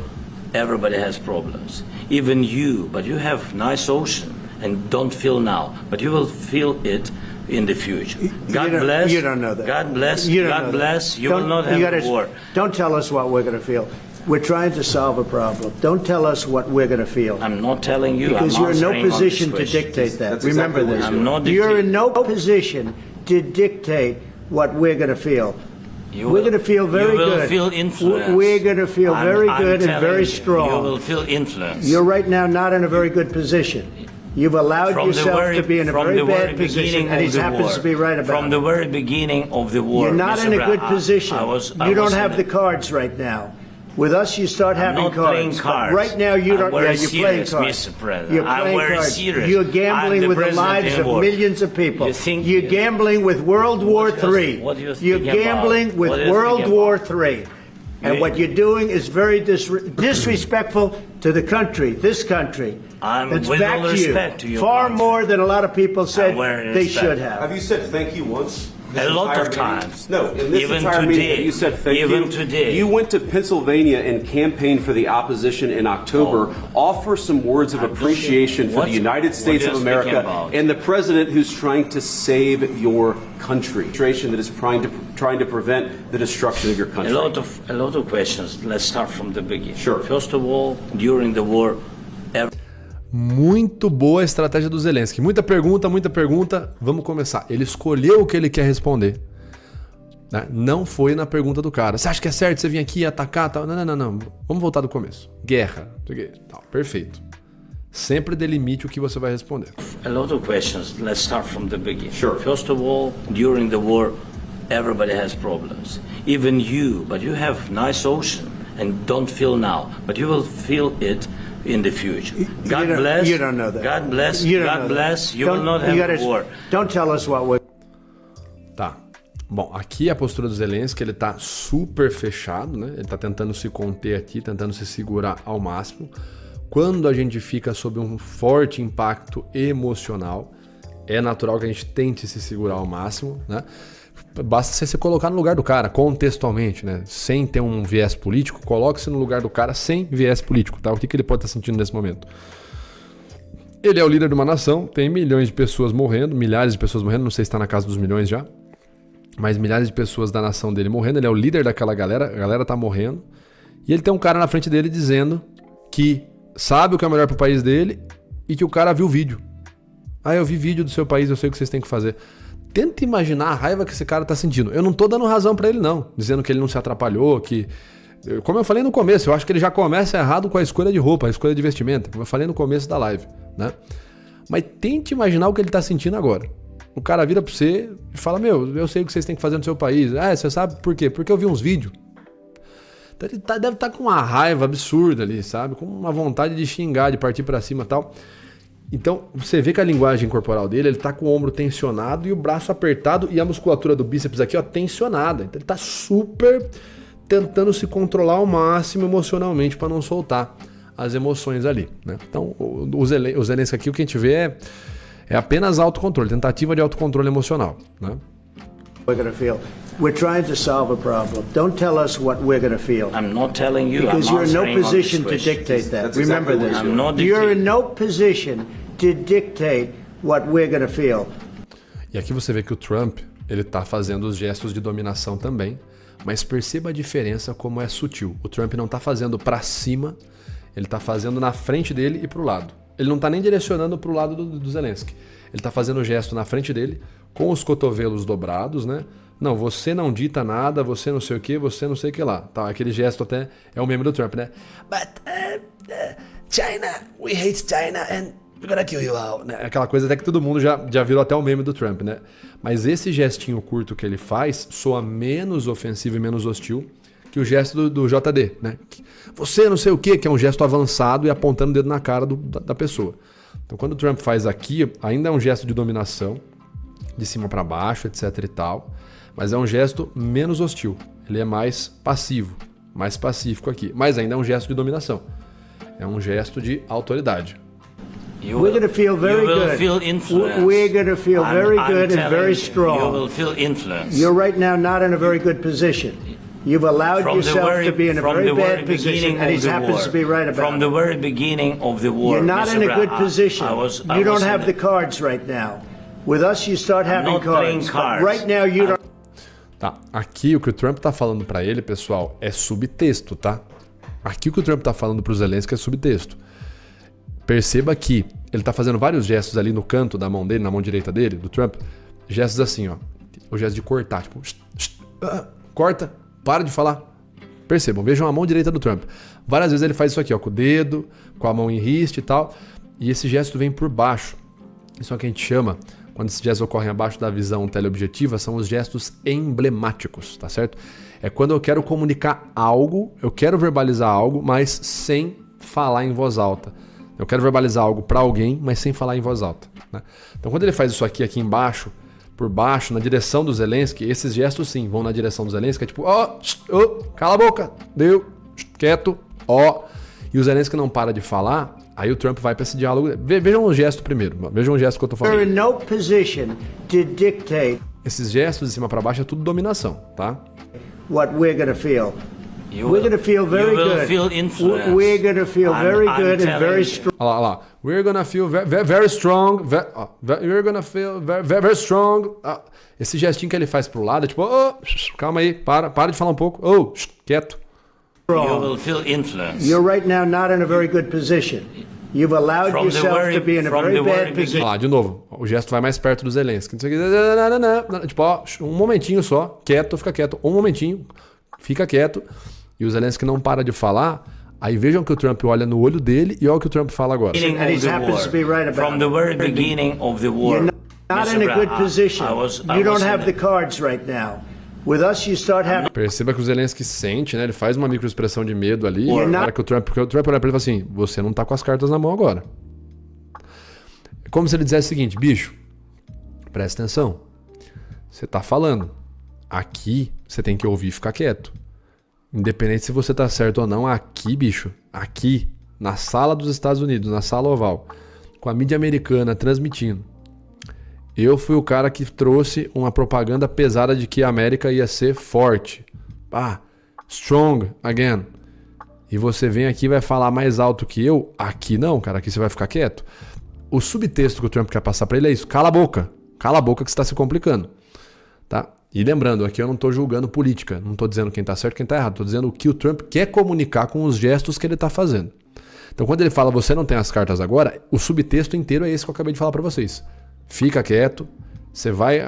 everybody has problems. Even you, but you have nice ocean and don't feel now, but you will feel it in the future. God bless. You don't know that. God bless. You don't God know bless. that. You will not have a war. Don't tell us what we're going to feel. We're trying to solve a problem. Don't tell us what we're going to feel. I'm not telling you. Because I'm you're in no answering on this position to question. dictate that. That's Remember exactly this. what I'm not You're in no dictating. position to dictate what we're going to feel. You We're will- going to feel very you will good. Feel influence. We're going to feel very I'm good and telling very you, strong. You will feel influence. You're right now not in a very good position. You've allowed From the yourself very, to be in a from very the very bad position, beginning and he of the happens war. to be right about From it. the very beginning of the war. You're not Mr. in a good Brown, position. I You don't was have in the cards right now. With us, you start I'm having not playing cards. cards. But right now, you I'm don't. very Yeah, you're playing serious, cards. Mr. President. You're I'm playing very cards. serious. You're I'm gambling the with the president lives in of war. millions of people. You think- You're gambling with World War What do you- III. what do you think You're gambling about? with What do you World think War about? III. And You- what you're doing is very disrespectful to the country, this country. I'm That's with back all to respect you. to your Far country. more than a lot of people said I'm very they respect. should have. Have you said thank you once? This A lot entire of meeting? times. No, in this Even entire today. meeting, you said thank Even you. today. You went to Pennsylvania and campaigned for the opposition in October. Offer some words of appreciation for What- the United States what of are you speaking America about? and the president who's trying to save your country. Administration that is trying to prevent the destruction of your country. A lot of questions. Let's start from the beginning. Sure. First of all, during the war, Muito boa a estratégia do Zelensky. Muita pergunta. Vamos começar. Ele escolheu o que ele quer responder. Né? Não foi na pergunta do cara. Você acha que é certo você vir aqui atacar? Tal? Não. Vamos voltar do começo. Guerra. Tal. Perfeito. Sempre delimite o que você vai responder. a lot of questions. Let's start from the beginning. Sure. First of all, during the war, everybody has problems. Even you, but you have nice ocean and don't feel now, but you will feel it in the future. God bless. You don't know that. God bless. You don't God know bless. that. You will not have a war. Don't tell us what we're. Tá. Bom, aqui a postura do Zelensky, ele tá super fechado, né? Ele tá tentando se conter aqui, tentando se segurar ao máximo. Quando a gente fica sob um forte impacto emocional, é natural que a gente tente se segurar ao máximo, né? Basta você se colocar no lugar do cara, contextualmente, né? Sem ter um viés político, coloque-se no lugar do cara sem viés político, tá? O que ele pode estar sentindo nesse momento? Ele é o líder de uma nação, tem milhões de pessoas morrendo, milhares de pessoas morrendo, não sei se está na casa dos milhões já. mas milhares de pessoas da nação dele morrendo. Ele é o líder daquela galera, a galera tá morrendo. E ele tem um cara na frente dele dizendo que sabe o que é melhor pro país dele e que o cara viu o vídeo. Ah, eu vi vídeo do seu país, eu sei o que vocês têm que fazer. Tenta imaginar a raiva que esse cara tá sentindo. Eu não tô dando razão pra ele, não. Dizendo que ele não se atrapalhou, que... Como eu falei no começo, eu acho que ele já começa errado com a escolha de roupa, a escolha de vestimenta. Como eu falei no começo da live, né? Mas tente imaginar o que ele tá sentindo agora. O cara vira pra você e fala, meu, eu sei o que vocês têm que fazer no seu país. Ah, você sabe por quê? Porque eu vi uns vídeos. Então ele deve estar com uma raiva absurda ali, sabe? Com uma vontade de xingar, de partir pra cima e tal. Então, você vê que a linguagem corporal dele, ele tá com o ombro tensionado e o braço apertado e a musculatura do bíceps aqui, ó, tensionada. Então ele tá super tentando se controlar ao máximo emocionalmente para não soltar as emoções ali, né? Então, o Zelensky aqui, o que a gente vê é apenas autocontrole, tentativa de autocontrole emocional, né? We're going to feel. We're trying to solve a problem. Don't tell us what we're going to feel. I'm not telling you. Because I'm you're in no answering on position this to question. dictate that. That's Remember exactly what this. I'm doing. I'm not You're in dictating. no position to dictate what we're going to feel. E aqui você vê que o Trump, ele tá fazendo os gestos de dominação também, mas perceba a diferença como é sutil. O Trump não tá fazendo para cima, ele tá fazendo na frente dele e pro lado. Ele não tá nem direcionando pro lado do Zelensky. Ele tá fazendo o gesto na frente dele, com os cotovelos dobrados, né? Não, você não dita nada, você não sei o que, você não sei o que lá. Tá, aquele gesto até é o meme do Trump, né? But China, we hate China and we're gonna kill you all. Né? Aquela coisa até que todo mundo já virou até o meme do Trump, né? Mas esse gestinho curto que ele faz soa menos ofensivo e menos hostil que o gesto do JD, né? Você não sei o que é um gesto avançado e apontando o dedo na cara da pessoa. Então quando o Trump faz aqui, ainda é um gesto de dominação, de cima para baixo, etc e tal, mas é um gesto menos hostil. Ele é mais passivo, mais pacífico aqui, mas ainda é um gesto de dominação. É um gesto de autoridade. We're going to feel very you will good. Feel influenced. We're going to feel very I'm good and telling very you, strong. You will feel influenced. You're right now not in a very good position. You've allowed yourself to be in a very bad position, and he happens to be right about From the it. very beginning of the war, You're not Mr. in a good Brown, position. I You don't was have in the cards right now. With us, you start having not playing cards. But cards. right now, you don't. Tá, aqui o que o Trump tá falando pra ele, pessoal, é subtexto, tá? Aqui o que o Trump tá falando pro Zelensky é subtexto. Perceba que ele tá fazendo vários gestos ali no canto da mão dele, na mão direita dele, do Trump. Gestos assim, ó. O gesto de cortar, tipo... corta, para de falar. Percebam, vejam a mão direita do Trump. Várias vezes ele faz isso aqui, ó, com o dedo, com a mão em riste e tal. E esse gesto vem por baixo. Isso é o que a gente chama, quando esses gestos ocorrem abaixo da visão teleobjetiva, são os gestos emblemáticos, tá certo? É quando eu quero comunicar algo, eu quero verbalizar algo, mas sem falar em voz alta. Eu quero verbalizar algo para alguém, mas sem falar em voz alta, né? Então quando ele faz isso aqui embaixo, por baixo, na direção do Zelensky, esses gestos sim vão na direção do Zelensky, é tipo, cala a boca, deu, quieto, e o Zelensky não para de falar, aí o Trump vai para esse diálogo. Vejam o gesto primeiro, vejam o gesto que eu tô You're falando. in no position to dictate Esses gestos de cima para baixo é tudo dominação, tá? what we're going to feel. You We're will- going to feel very you will good. Feel influenced. We're going to feel very I'm good and telling very you. strong. Olha lá. We're gonna feel very strong. We're gonna feel very strong. Esse gestinho que ele faz pro lado é tipo, calma aí, para de falar um pouco. Quieto. You will feel influenced. You're right now not in a very good position. You've allowed From the yourself very- to be in a from very the very bad position. Olha lá, de novo. O gesto vai mais perto do Zelensky. Não sei o que. Tipo, um momentinho só. Quieto, fica quieto. Um momentinho. Fica quieto. E o Zelensky não para de falar. Aí vejam que o Trump olha no olho dele e olha o que o Trump fala agora. Beginning And he of the happens war. to be right about From the it. very beginning of the war. You're not Mr. in a good Brown, position. I was You don't in have the cards right now. With us, you start having. Perceba que o Zelensky sente, né? Ele faz uma microexpressão de medo ali. You're Na not- hora que o Trump olha pra ele e fala assim: você não tá com as cartas na mão agora. É como se ele dissesse o seguinte: bicho, presta atenção. Você tá falando. Aqui você tem que ouvir e ficar quieto. Independente se você tá certo ou não, aqui, bicho, aqui, na sala dos Estados Unidos, na sala oval, com a mídia americana transmitindo. Eu fui o cara que trouxe uma propaganda pesada de que a América ia ser forte. Strong again. E você vem aqui e vai falar mais alto que eu? Aqui não, cara. Aqui você vai ficar quieto. O subtexto que o Trump quer passar pra ele é isso. Cala a boca. Cala a boca que você tá se complicando. Tá? E lembrando, aqui eu não estou julgando política, não estou dizendo quem está certo e quem está errado, estou dizendo o que o Trump quer comunicar com os gestos que ele está fazendo. Então quando ele fala você não tem as cartas agora, o subtexto inteiro é esse que eu acabei de falar para vocês. Fica quieto, você vai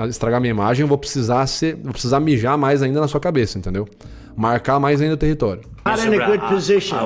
estragar minha imagem, eu vou precisar mijar mais ainda na sua cabeça, entendeu? Marcar mais ainda o território. Not in a good position.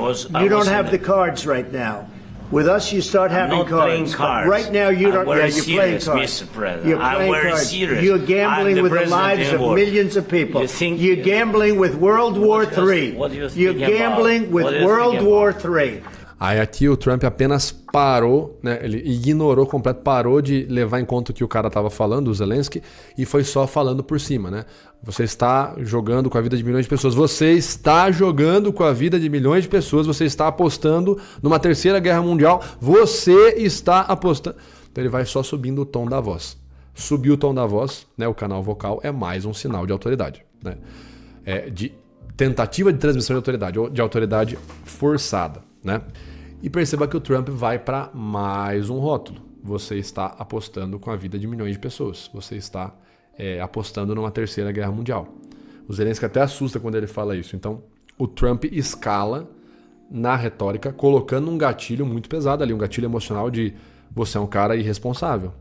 You don't have the cards right now. With us, you start having cards. But right now, you don't. Yeah, you're playing cards. You're playing cards. You're gambling with the lives of millions of people. You're gambling with World War III. You're gambling with World War III. Aí aqui o Trump apenas parou, né? Ele ignorou completo, parou de levar em conta o que o cara estava falando, o Zelensky, e foi só falando por cima, né? Você está jogando com a vida de milhões de pessoas. Você está jogando com a vida de milhões de pessoas. Você está apostando numa terceira guerra mundial. Você está apostando. Então ele vai só subindo o tom da voz. Subir o tom da voz, né? O canal vocal é mais um sinal de autoridade, né? De tentativa de transmissão de autoridade, ou de autoridade forçada, né? E perceba que o Trump vai para mais um rótulo. Você está apostando com a vida de milhões de pessoas. Você está apostando numa terceira guerra mundial. O Zelensky até assusta quando ele fala isso. Então, o Trump escala na retórica, colocando um gatilho muito pesado ali, um gatilho emocional de você é um cara irresponsável.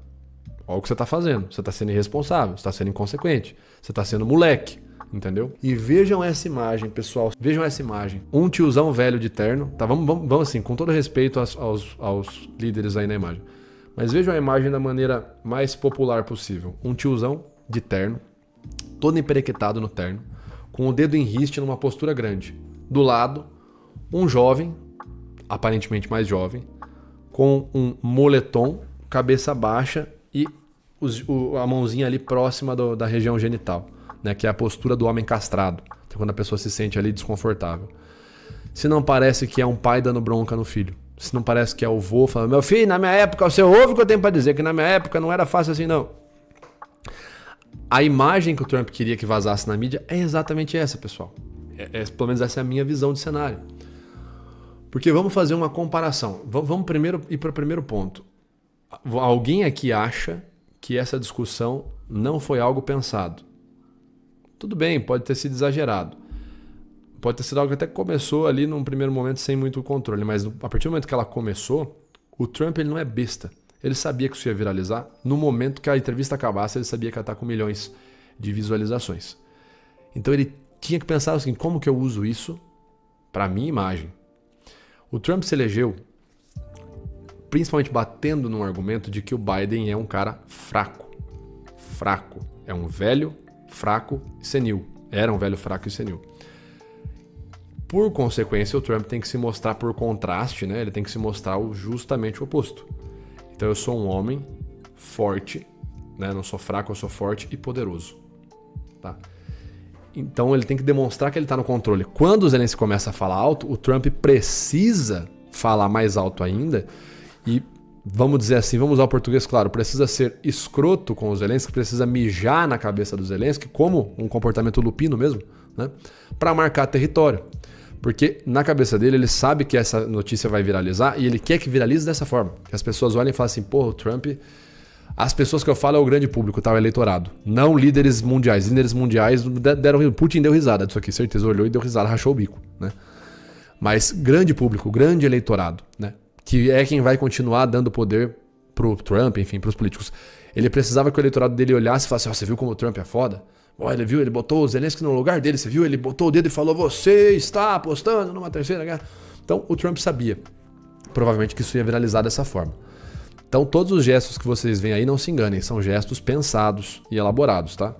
Olha o que você está fazendo. Você está sendo irresponsável, você está sendo inconsequente, você está sendo moleque. Entendeu? E vejam essa imagem, pessoal. Vejam essa imagem. Um tiozão velho de terno. Tá? Vamos assim, com todo respeito aos líderes aí na imagem. Mas vejam a imagem da maneira mais popular possível. Um tiozão de terno, todo emperequetado no terno, com o dedo em riste numa postura grande. Do lado, um jovem, aparentemente mais jovem, com um moletom, cabeça baixa e a mãozinha ali próxima da região genital. Né, que é a postura do homem castrado, então, quando a pessoa se sente ali desconfortável. Se não parece que é um pai dando bronca no filho, se não parece que é o vô falando, meu filho, na minha época, você ouve o que eu tenho para dizer, que na minha época não era fácil assim não. A imagem que o Trump queria que vazasse na mídia é exatamente essa, pessoal. Pelo menos essa é a minha visão de cenário. Porque vamos fazer uma comparação. Vamos primeiro ir para o primeiro ponto. Alguém aqui acha que essa discussão não foi algo pensado. Tudo bem, pode ter sido exagerado. Pode ter sido algo que até começou ali num primeiro momento sem muito controle, mas a partir do momento que ela começou, o Trump ele não é besta. Ele sabia que isso ia viralizar. No momento que a entrevista acabasse, ele sabia que ia estar com milhões de visualizações. Então ele tinha que pensar assim, como que eu uso isso para a minha imagem? O Trump se elegeu principalmente batendo num argumento de que o Biden é um cara fraco. Fraco. É um velho fraco e senil. Era um velho fraco e senil. Por consequência, o Trump tem que se mostrar por contraste, né? Ele tem que se mostrar justamente o oposto. Então eu sou um homem forte, né? Não sou fraco, eu sou forte e poderoso. Tá? Então ele tem que demonstrar que ele está no controle. Quando o Zelensky começa a falar alto, o Trump precisa falar mais alto ainda e, vamos dizer assim, vamos usar o português claro, precisa ser escroto com o Zelensky, precisa mijar na cabeça do Zelensky, como um comportamento lupino mesmo, né? Para marcar território. Porque na cabeça dele, ele sabe que essa notícia vai viralizar e ele quer que viralize dessa forma. Que as pessoas olhem e falem assim, pô, o Trump... As pessoas que eu falo é o grande público, tá? O eleitorado. Não líderes mundiais. Líderes mundiais deram... Putin deu risada disso aqui, certeza. Olhou e deu risada, rachou o bico, né? Mas grande público, grande eleitorado, né? Que é quem vai continuar dando poder pro Trump, enfim, pros políticos. Ele precisava que o eleitorado dele olhasse e falasse, você viu como o Trump é foda? Olha, ele viu, ele botou o Zelensky no lugar dele, você viu? Ele botou o dedo e falou, você está apostando numa terceira guerra. Então, o Trump sabia, provavelmente, que isso ia viralizar dessa forma. Então, todos os gestos que vocês veem aí, não se enganem, são gestos pensados e elaborados, tá?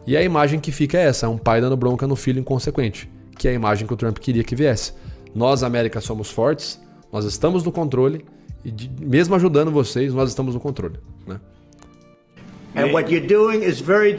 E a imagem que fica é essa, um pai dando bronca no filho inconsequente, que é a imagem que o Trump queria que viesse. Nós, América, somos fortes, nós estamos no controle, e mesmo ajudando vocês, nós estamos no controle, né? And what you're doing is very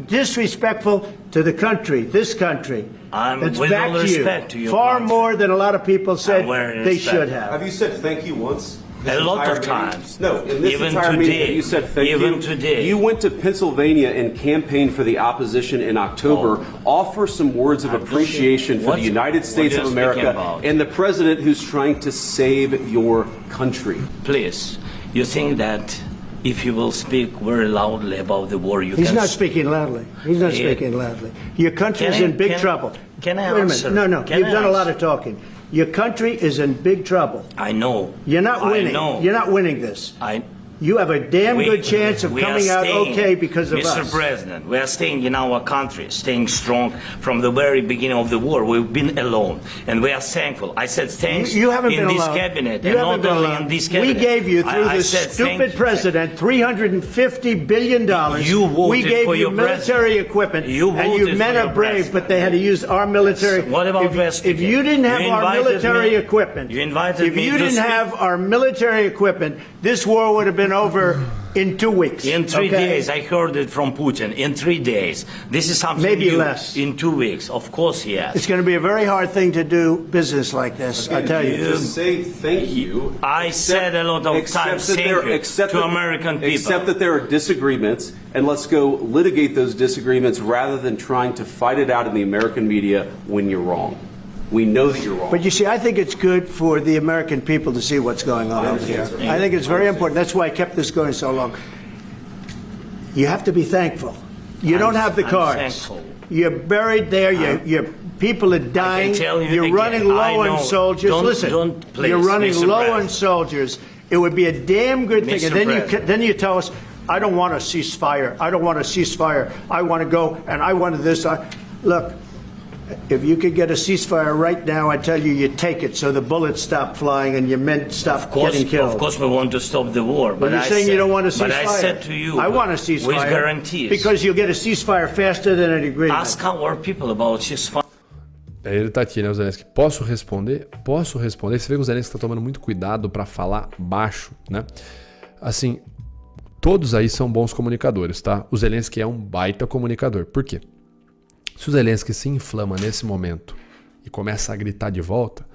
disrespectful to the country, this country. With back all respect to your far country. more than a lot of people said they should Have have. you said thank you once? A lot of times. No, in this Even entire today. meeting, you said thank you. Even today. You went to Pennsylvania and campaigned for the opposition in October. Offer some words of appreciation for the United States of America and the president who's trying to save your country. Please, you think that if you will speak very loudly about the war, you He's can... not speaking loudly. He's not speaking loudly. Your country is in big trouble. Can I Wait a answer? minute. No. Can You've I done a lot answer? of talking. Your country is in big trouble. I know. You're not winning. I know. You're not winning this. I... You have a damn We- good chance of we are coming out staying, okay because of Mr. us. President, we are staying in our country, staying strong from the very beginning of the war. We've been alone, and we are thankful. I said thanks You haven't in been this alone. cabinet, You and haven't not been only alone. in this cabinet. We gave you, through I this said stupid thank you. president, $350 billion. You voted we gave for you your military president. equipment, You and you voted men for are your brave, president. but they had to use our military. What about if you didn't have You our invited military me- equipment, you invited if me you to didn't speak- have our military equipment, this war would have been over in 2 weeks. In 3 okay? days, I heard it from Putin. In 3 days, this is something Maybe new. less. In 2 weeks, of course, yes. It's going to be a very hard thing to do business like this, I tell you. Just say thank you. I said a lot of Except times that thank there- you except to that- American people. Except that there are disagreements, and let's go litigate those disagreements rather than trying to fight it out in the American media when you're wrong. We know that you're wrong. But you see, I think it's good for the American people to see what's going on over here. I think it's very important. That's why I kept this going so long. You have to be thankful. You don't have the I'm cards. thankful. You're buried there. Your people are dying. tell you You're again, running low I on know. soldiers. Don't- Listen, don't, please, you're running Mr. low on President. soldiers. It would be a damn good thing. Mr. And then President. then you tell us, I don't want a ceasefire. I don't want a ceasefire. I want to go and I wanted this. Look. If you could get a ceasefire right now, I tell you, you take it so the bullets stop flying and your men stop getting killed. Of course, we want to stop the war. But You're I saying said, you don't want a ceasefire. But I said to you, I want a ceasefire. with guarantees. Because you'll get a ceasefire faster than an agreement. Ask our people about ceasefire. Aí ele tá aqui, né, o Zelensky? Posso responder? Posso responder. Você vê que o Zelensky tá tomando muito cuidado para falar baixo, né? Assim, todos aí são bons comunicadores, tá? O Zelensky é um baita comunicador. Por quê? Se o Zelensky se inflama nesse momento e começa a gritar de volta,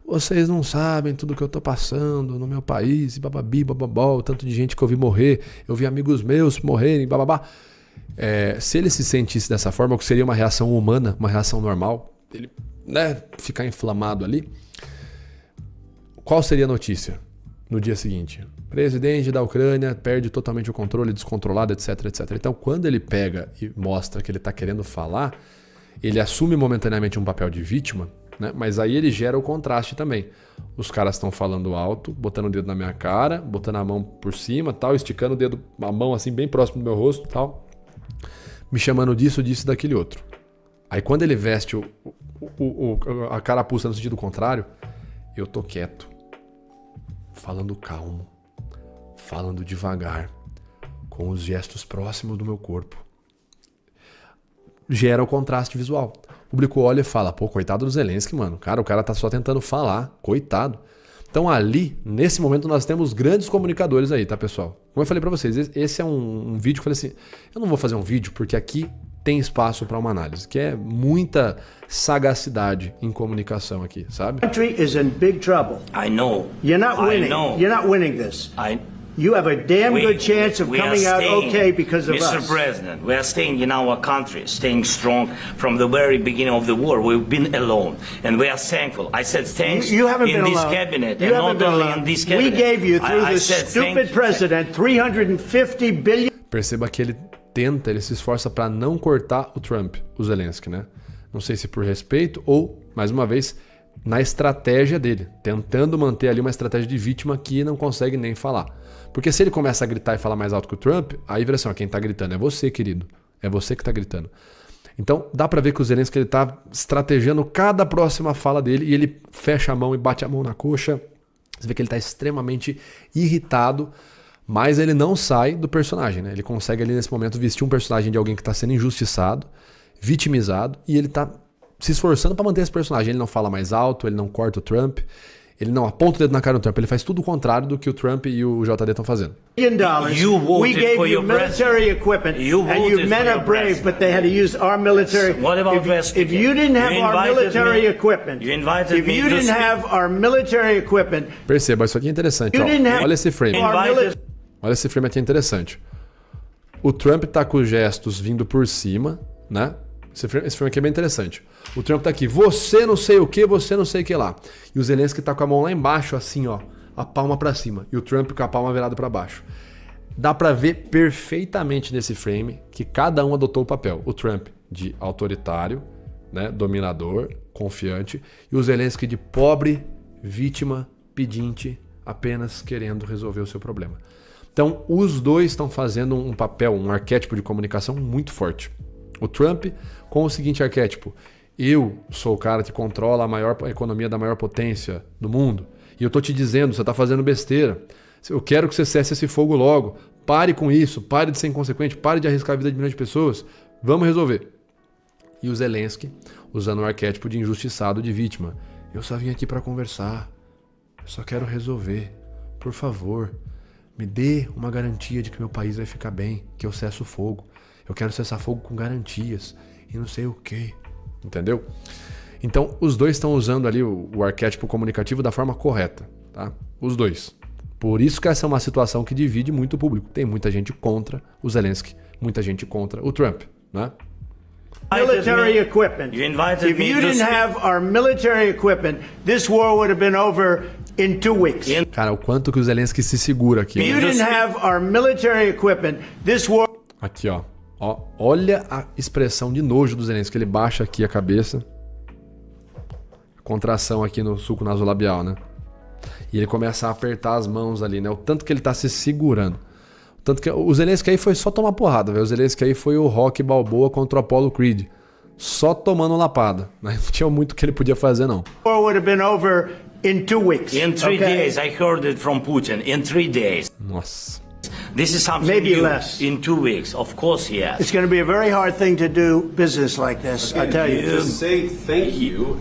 vocês não sabem tudo que eu tô passando no meu país, e bababi, bababó, o tanto de gente que eu vi morrer, eu vi amigos meus morrerem, bababá. Se ele se sentisse dessa forma, o que seria uma reação humana, uma reação normal, ele, né, ficar inflamado ali, qual seria a notícia no dia seguinte? Presidente da Ucrânia perde totalmente o controle, descontrolado, etc, etc. Então, quando ele pega e mostra que ele está querendo falar, ele assume momentaneamente um papel de vítima, né? Mas aí ele gera o contraste também. Os caras estão falando alto, botando o dedo na minha cara, botando a mão por cima, tal, esticando o dedo, a mão assim bem próximo do meu rosto, tal, me chamando disso, disso e daquele outro. Aí quando ele veste a carapuça no sentido contrário, eu tô quieto, falando calmo, falando devagar, com os gestos próximos do meu corpo. Gera o contraste visual. O público olha e fala, pô, coitado do Zelensky, mano. Cara, o cara tá só tentando falar, coitado. Então ali, nesse momento, nós temos grandes comunicadores aí, tá, pessoal? Como eu falei pra vocês, esse é um vídeo que eu falei assim, eu não vou fazer um vídeo porque aqui tem espaço para uma análise, que é muita sagacidade em comunicação aqui, sabe? The country is in big trouble. I know. You're not winning. I know. You're not winning this. I You have a damn good chance of we are coming out staying, okay because of Mr. us. President, we are staying in our country, staying strong from the very beginning of the war. We've been alone, and we are thankful. I said thanks You haven't in been this alone. cabinet, You and haven't not been only alone. in this cabinet. We gave you, through I this said stupid thank you. president, $350 billion. Perceba que ele se esforça para não cortar o Trump, o Zelensky, né? Não sei se por respeito ou, mais uma vez, na estratégia dele, tentando manter ali uma estratégia de vítima que não consegue nem falar. Porque se ele começa a gritar e falar mais alto que o Trump, aí vira assim, ó, quem tá gritando é você, querido. É você que tá gritando. Então, dá pra ver que o Zelensky ele tá estrategiando cada próxima fala dele e ele fecha a mão e bate a mão na coxa. Você vê que ele tá extremamente irritado, mas ele não sai do personagem, né? Ele consegue ali nesse momento vestir um personagem de alguém que tá sendo injustiçado, vitimizado, e ele tá se esforçando para manter esse personagem. Ele não fala mais alto, ele não corta o Trump, ele não aponta o dedo na cara do Trump, ele faz tudo o contrário do que o Trump e o JD estão fazendo. You voted We gave for you your military equipment, You and you voted men for are your brave, president. but they had to use our military. What about if Vespasian? you didn't have You our invited military me- equipment, you invited if me you to didn't speak- have our military equipment, Perceba, isso aqui é interessante. you Ó. didn't have Olha esse frame. our Invited- military. Olha esse frame aqui, é interessante. O Trump tá com os gestos vindo por cima, né? Esse frame aqui é bem interessante. O Trump tá aqui, você não sei o que, você não sei o que lá. E o Zelensky tá com a mão lá embaixo, assim, ó, a palma pra cima. E o Trump com a palma virada pra baixo. dá para ver perfeitamente nesse frame que cada um adotou o papel. O Trump de autoritário, né, dominador, confiante, e o Zelensky de pobre, vítima, pedinte, apenas querendo resolver o seu problema. Então, os dois estão fazendo um papel, um arquétipo de comunicação muito forte. O Trump com o seguinte arquétipo: eu sou o cara que controla a economia da maior potência do mundo, e eu tô te dizendo, você tá fazendo besteira. Eu quero que você cesse esse fogo logo. Pare com isso, pare de ser inconsequente, pare de arriscar a vida de milhões de pessoas. Vamos resolver. E o Zelensky usando o arquétipo de injustiçado, de vítima. Eu só vim aqui para conversar. Eu só quero resolver. Por favor, me dê uma garantia de que meu país vai ficar bem, que eu cesso o fogo. Eu quero cessar fogo com garantias e não sei o quê. Entendeu? Então, os dois estão usando ali o arquétipo comunicativo da forma correta, tá? Os dois. Por isso que essa é uma situação que divide muito o público. Tem muita gente contra o Zelensky, muita gente contra o Trump, né? Military equipment. If you didn't have our military equipment, this war would have been over in 2 weeks. Cara, o quanto que o Zelensky se segura aqui. If you didn't have our military equipment, this war... Aqui, ó. Olha a expressão de nojo do Zelensky. Ele baixa aqui a cabeça. Contração aqui no sulco nasolabial, né? E ele começa a apertar as mãos ali, né? O tanto que ele tá se segurando. O tanto que o Zelensky aí foi só tomar porrada, velho. O Zelensky aí foi o Rocky Balboa contra o Apollo Creed. Só tomando lapada. Né? Não tinha muito que ele podia fazer, não. War would have been over in 2 weeks. In 3 days, I heard it from Putin. In 3 days. Nossa. This is something Maybe new. less. In 2 weeks, of course, yes. It's going to be a very hard thing to do business like this, I tell you. Just say thank you.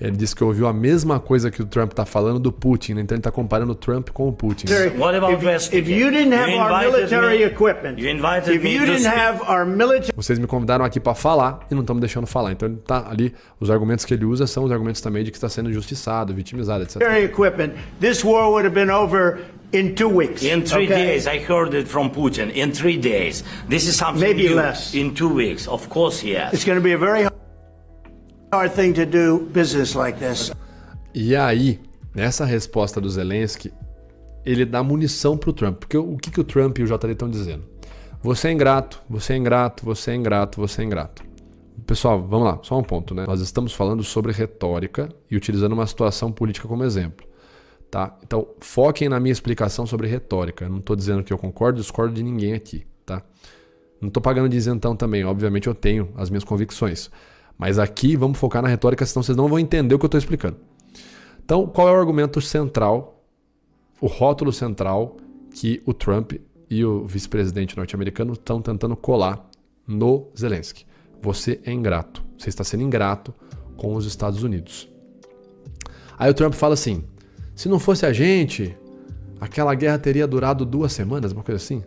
Ele disse que ouviu a mesma coisa que o Trump tá falando do Putin, né? Então ele tá comparando o Trump com o Putin. What about If you didn't have our military equipment, You invited if me you to didn't speak. have our military... Vocês me convidaram aqui para falar e não estão me deixando falar. Então ele tá ali, os argumentos que ele usa são os argumentos também de que está sendo injustiçado, vitimizado, etc. equipment, this war would have been over in 2 weeks. In 3 days, I heard it from Putin. In 3 days. This is something Maybe new. less. In 2 weeks, of course, yes. It's going to be a very hard thing to do business like this. E aí, nessa resposta do Zelensky, ele dá munição pro Trump. Porque o que o Trump e o JD estão dizendo? Você é ingrato, você é ingrato, você é ingrato, você é ingrato. Pessoal, vamos lá, só um ponto, né? Nós estamos falando sobre retórica e utilizando uma situação política como exemplo. Tá? Então, foquem na minha explicação sobre retórica. Eu não estou dizendo que eu concordo e discordo de ninguém aqui. Tá? Não estou pagando de isentão também. Obviamente eu tenho as minhas convicções. Mas aqui vamos focar na retórica, senão vocês não vão entender o que eu estou explicando. Então, qual é o argumento central, o rótulo central que o Trump e o vice-presidente norte-americano estão tentando colar no Zelensky? Você é ingrato. Você está sendo ingrato com os Estados Unidos. Aí o Trump fala assim: se não fosse a gente, aquela guerra teria durado 2 semanas, uma coisa assim.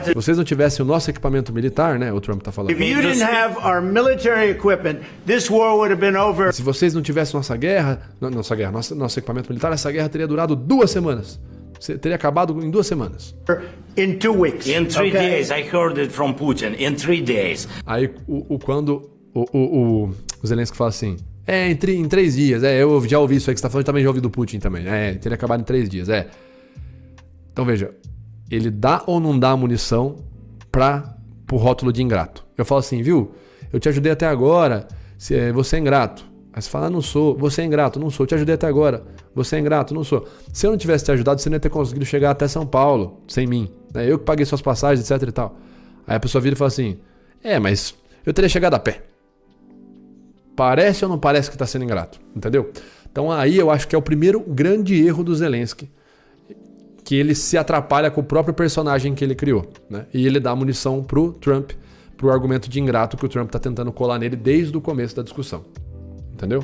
Se vocês não tivessem o nosso equipamento militar, né? O Trump tá falando. If you didn't have our military equipment, this war would have been over. Se vocês não tivessem nosso equipamento militar, essa guerra teria durado 2 semanas. Teria acabado em 2 semanas. In 2 weeks. In 3 days, I heard it from Putin. In 3 days. Aí quando o Zelensky fala assim: em 3 dias. Eu já ouvi isso aí que você tá falando, também já ouvi do Putin também. Teria acabado em 3 dias. Então veja, ele dá ou não dá munição pro rótulo de ingrato? Eu falo assim, viu? Eu te ajudei até agora, você é ingrato. Aí você fala, não sou. Você é ingrato, não sou. Eu te ajudei até agora. Você é ingrato, não sou. Se eu não tivesse te ajudado, você não ia ter conseguido chegar até São Paulo, sem mim. Eu que paguei suas passagens, etc e tal. Aí a pessoa vira e fala assim, mas eu teria chegado a pé. Parece ou não parece que está sendo ingrato? Entendeu? Então aí eu acho que é o primeiro grande erro do Zelensky, que ele se atrapalha com o próprio personagem que ele criou, né? E ele dá munição pro Trump, pro argumento de ingrato que o Trump está tentando colar nele desde o começo da discussão. Entendeu?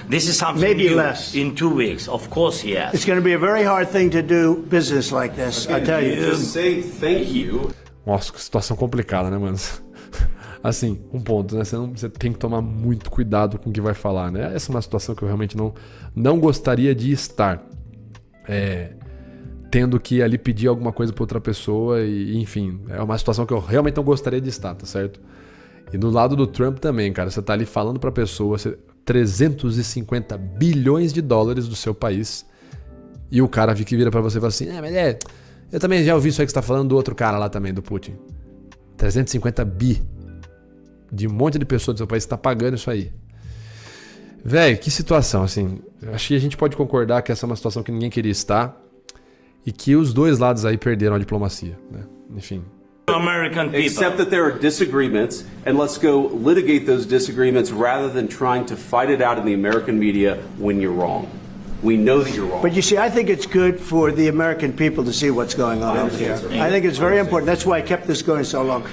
This is something Maybe new. less. In 2 weeks, of course, yes. It's going to be a very hard thing to do business like this, I tell you. Just say thank you. Nossa, que situação complicada, né, mano? Assim, um ponto, né? Você tem que tomar muito cuidado com o que vai falar, né? Essa é uma situação que eu realmente não gostaria de estar. Tendo que ali pedir alguma coisa para outra pessoa e, enfim, é uma situação que eu realmente não gostaria de estar, tá certo? E do lado do Trump também, cara, você tá ali falando pra pessoa 350 bilhões de dólares do seu país e o cara que vira pra você e fala assim, mas Eu também já ouvi isso aí que você tá falando do outro cara lá também, do Putin. 350 bi de um monte de pessoas do seu país que tá pagando isso aí. Velho, que situação, assim. Acho que a gente pode concordar que essa é uma situação que ninguém queria estar e que os dois lados aí perderam a diplomacia, né? Enfim. American people. Accept that there are disagreements, and let's go litigate those disagreements rather than trying to fight it out in the American media when you're wrong. We know that you're wrong. But you see, I think it's good for the American people to see what's going on over here. I think it's very important. That's why I kept this going so long.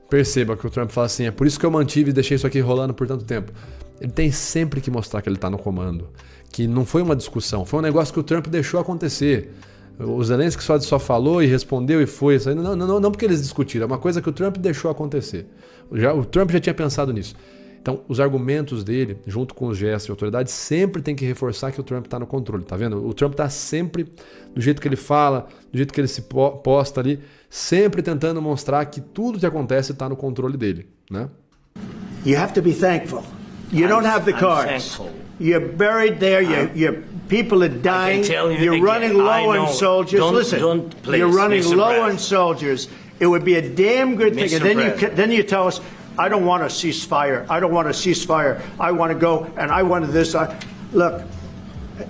Perceba que o Trump fala assim, é por isso que eu mantive e deixei isso aqui rolando por tanto tempo. Ele tem sempre que mostrar que ele está no comando, que não foi uma discussão, foi um negócio que o Trump deixou acontecer. O Zelensky só falou e respondeu e foi. Não porque eles discutiram, é uma coisa que o Trump deixou acontecer. O Trump já tinha pensado nisso. Então, os argumentos dele, junto com os gestos de autoridade, sempre tem que reforçar que o Trump está no controle, tá vendo? O Trump está sempre, do jeito que ele fala, do jeito que ele se posta ali, sempre tentando mostrar que tudo que acontece está no controle dele, né? You have to be thankful. You don't have the cards. You're buried there. Your people are dying. You're running low on soldiers. Listen, you're running low on soldiers. It would be a damn good thing. And then you tell us, I don't want a ceasefire. I don't want a ceasefire. I want to go and I want this. Look,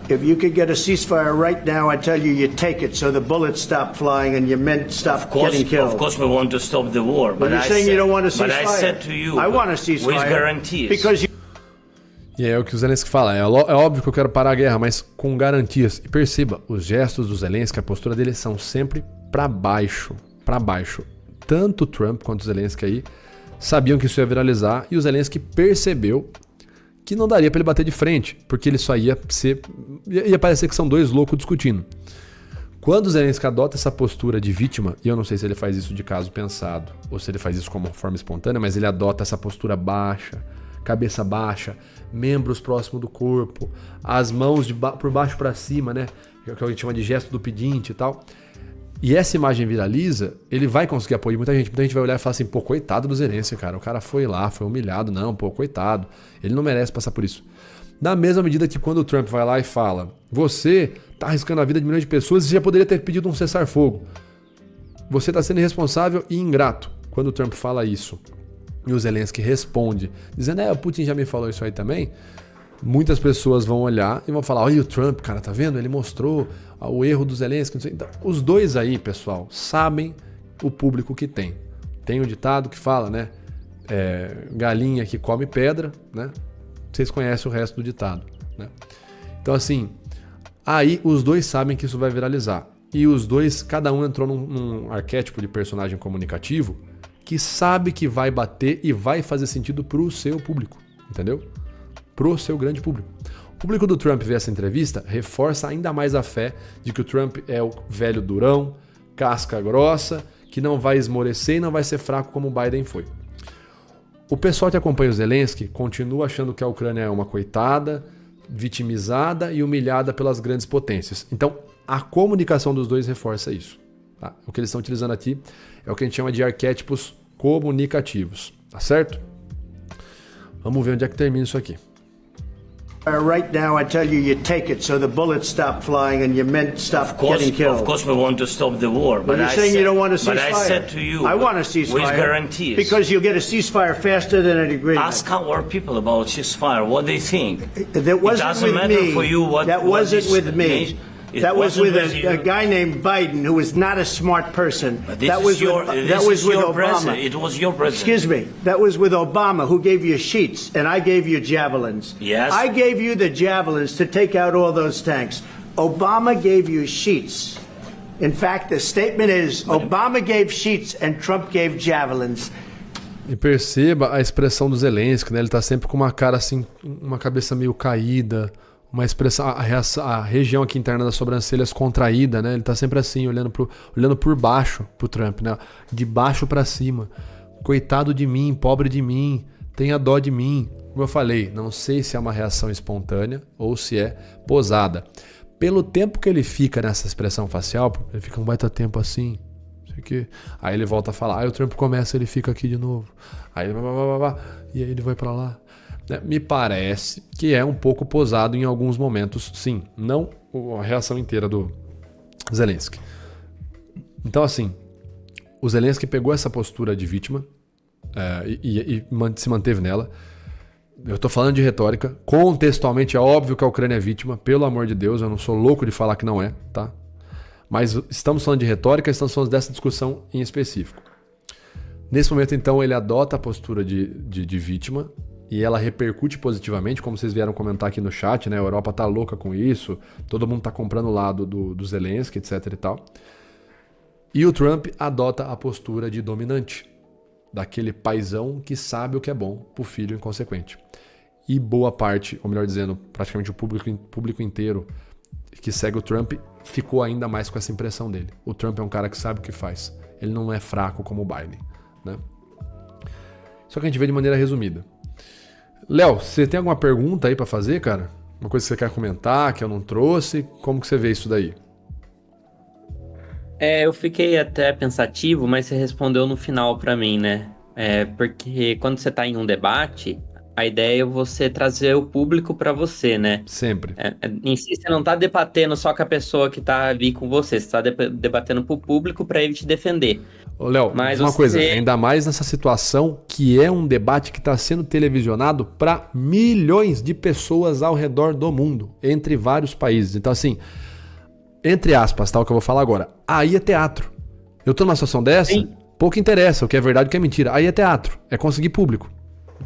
if you could get a ceasefire right now, I tell you, you take it so the bullets stop flying and your men stop getting killed. Of course, we want to stop the war. But you're saying you don't want a ceasefire. But I said to you, I want a ceasefire with guarantees. Because you... E é o que o Zelensky fala, é óbvio que eu quero parar a guerra, mas com garantias. E perceba, os gestos do Zelensky, a postura dele são sempre para baixo, para baixo. Tanto o Trump quanto o Zelensky aí sabiam que isso ia viralizar e o Zelensky percebeu que não daria para ele bater de frente, porque ele só ia parecer que são dois loucos discutindo. Quando o Zelensky adota essa postura de vítima, e eu não sei se ele faz isso de caso pensado, ou se ele faz isso como forma espontânea, mas ele adota essa postura baixa, cabeça baixa, membros próximos do corpo, as mãos por baixo para cima, né? Que a gente chama de gesto do pedinte e tal. E essa imagem viraliza, ele vai conseguir apoio. Muita gente vai olhar e falar assim, pô, coitado do Zelensky, cara. O cara foi lá, foi humilhado. Não, pô, coitado. Ele não merece passar por isso. Na mesma medida que quando o Trump vai lá e fala, você tá arriscando a vida de milhões de pessoas e já poderia ter pedido um cessar-fogo. Você tá sendo irresponsável e ingrato. Quando o Trump fala isso e o Zelensky responde, dizendo, o Putin já me falou isso aí também, muitas pessoas vão olhar e vão falar, olha o Trump, cara, tá vendo? Ele mostrou o erro do Zelensky. Então, os dois aí, pessoal, sabem o público que tem. Tem um ditado que fala, né? Galinha que come pedra, né? Vocês conhecem o resto do ditado, né? Então, assim, aí os dois sabem que isso vai viralizar. E os dois, cada um entrou num arquétipo de personagem comunicativo que sabe que vai bater e vai fazer sentido pro seu público, entendeu? Pro seu grande público. O público do Trump ver essa entrevista reforça ainda mais a fé de que o Trump é o velho durão, casca grossa, que não vai esmorecer e não vai ser fraco como o Biden foi. O pessoal que acompanha o Zelensky continua achando que a Ucrânia é uma coitada, vitimizada e humilhada pelas grandes potências. Então, a comunicação dos dois reforça isso. Tá? O que eles estão utilizando aqui é o que a gente chama de arquétipos comunicativos. Tá certo? Vamos ver onde é que termina isso aqui. Right now, I tell you, you take it so the bullets stop flying and your men stop getting killed. Of course, we want to stop the war. But you're saying you don't want a ceasefire. But I said to you, I want a ceasefire. With guarantees. Because you'll get a ceasefire faster than an agreement. Ask our people about ceasefire, what they think. That wasn't with me. For you what, that wasn't with me. That was with a guy named Biden, who was not a smart person. That was with Obama. President. It was your president. Excuse me. That was with Obama, who gave you sheets, and I gave you javelins. Yes. I gave you the javelins to take out all those tanks. Obama gave you sheets. In fact, the statement is, Obama gave sheets and Trump gave javelins. E perceba a expressão do Zelensky, né? Ele tá sempre com uma cara assim, uma cabeça meio caída, uma expressão, a região aqui interna das sobrancelhas contraída, né? Ele tá sempre assim, olhando por baixo pro Trump, né? De baixo para cima. Coitado de mim, pobre de mim, tenha dó de mim. Como eu falei, não sei se é uma reação espontânea ou se é posada. Pelo tempo que ele fica nessa expressão facial, ele fica um baita tempo assim, aí ele volta a falar, aí o Trump começa, ele fica aqui de novo, aí e aí ele vai para lá. Me parece que é um pouco posado em alguns momentos, sim. Não a reação inteira do Zelensky. Então, assim, o Zelensky pegou essa postura de vítima se manteve nela. Eu tô falando de retórica. Contextualmente é óbvio que a Ucrânia é vítima, pelo amor de Deus, eu não sou louco de falar que não é, tá? Mas estamos falando de retórica, estamos falando dessa discussão em específico. Nesse momento, então, ele adota a postura de vítima e ela repercute positivamente, como vocês vieram comentar aqui no chat, né? A Europa tá louca com isso, todo mundo tá comprando o lado do Zelensky, etc e tal. E o Trump adota a postura de dominante, daquele paizão que sabe o que é bom pro filho inconsequente. E boa parte, ou melhor dizendo, praticamente o público inteiro que segue o Trump ficou ainda mais com essa impressão dele. O Trump é um cara que sabe o que faz. Ele não é fraco como o Biden, né? Só que a gente vê de maneira resumida. Léo, você tem alguma pergunta aí pra fazer, cara? Uma coisa que você quer comentar, que eu não trouxe? Como que você vê isso daí? Eu fiquei até pensativo, mas você respondeu no final pra mim, né? Porque quando você tá em um debate, a ideia é você trazer o público pra você, né? Sempre. Em si, você não tá debatendo só com a pessoa que tá ali com você, você tá debatendo pro público pra ele te defender. Ô, Léo, mas uma coisa, ainda mais nessa situação que é um debate que está sendo televisionado para milhões de pessoas ao redor do mundo, entre vários países. Então, assim, entre aspas, tá, o que eu vou falar agora, aí é teatro. Eu tô numa situação dessa, sim, pouco interessa o que é verdade e o que é mentira. Aí é teatro, é conseguir público.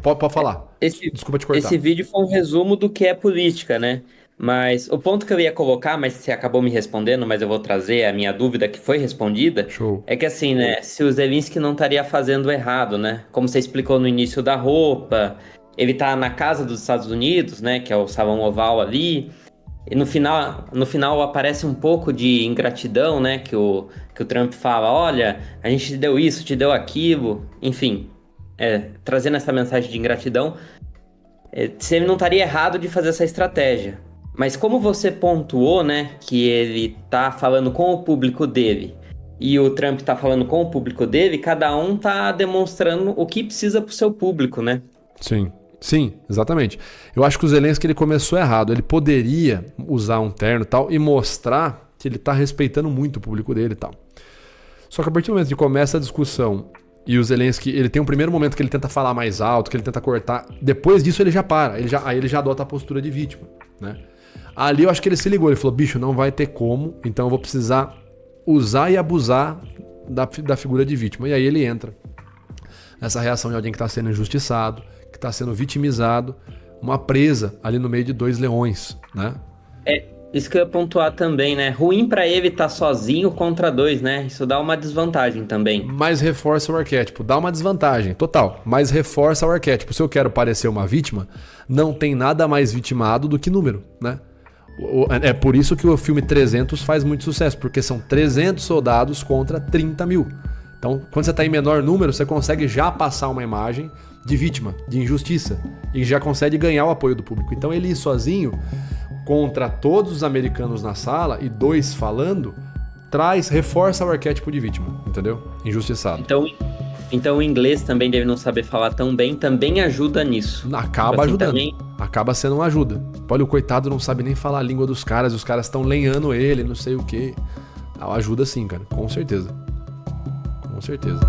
Pode falar. Desculpa te cortar. Esse vídeo foi um resumo do que é política, né? Mas o ponto que eu ia colocar, mas você acabou me respondendo, mas eu vou trazer a minha dúvida que foi respondida. Show. É que assim, né, se o Zelensky não estaria fazendo errado, né? Como você explicou no início da roupa, ele tá na casa dos Estados Unidos, né, que é o Salão Oval ali, e no final aparece um pouco de ingratidão, né, que o Trump fala, olha, a gente te deu isso, te deu aquilo, enfim, trazendo essa mensagem de ingratidão, se ele não estaria errado de fazer essa estratégia. Mas como você pontuou, né, que ele tá falando com o público dele e o Trump tá falando com o público dele, cada um tá demonstrando o que precisa pro seu público, né? Sim, exatamente. Eu acho que o Zelensky ele começou errado. Ele poderia usar um terno e tal e mostrar que ele tá respeitando muito o público dele e tal. Só que a partir do momento que começa a discussão e o Zelensky, ele tem um primeiro momento que ele tenta falar mais alto, que ele tenta cortar, depois disso ele já para, aí ele já adota a postura de vítima, né? Ali eu acho que ele se ligou, ele falou, bicho, não vai ter como, então eu vou precisar usar e abusar da figura de vítima. E aí ele entra nessa reação de alguém que está sendo injustiçado, que está sendo vitimizado, uma presa ali no meio de dois leões, né? Isso que eu ia pontuar também, né? Ruim pra ele estar sozinho contra dois, né? Isso dá uma desvantagem também. Mas reforça o arquétipo. Dá uma desvantagem, total. Mas reforça o arquétipo. Se eu quero parecer uma vítima, não tem nada mais vitimado do que número, né? É por isso que o filme 300 faz muito sucesso, porque são 300 soldados contra 30 mil. Então, quando você está em menor número, você consegue já passar uma imagem de vítima, de injustiça, e já consegue ganhar o apoio do público. Então, ele ir sozinho contra todos os americanos na sala e dois falando, reforça o arquétipo de vítima, entendeu? Injustiçado. Então o inglês também deve não saber falar tão bem, também ajuda nisso. Acaba ajudando. Também... Acaba sendo uma ajuda. Olha, o coitado não sabe nem falar a língua dos caras, os caras estão lenhando ele, não sei o quê. Ajuda sim, cara, com certeza. Com certeza.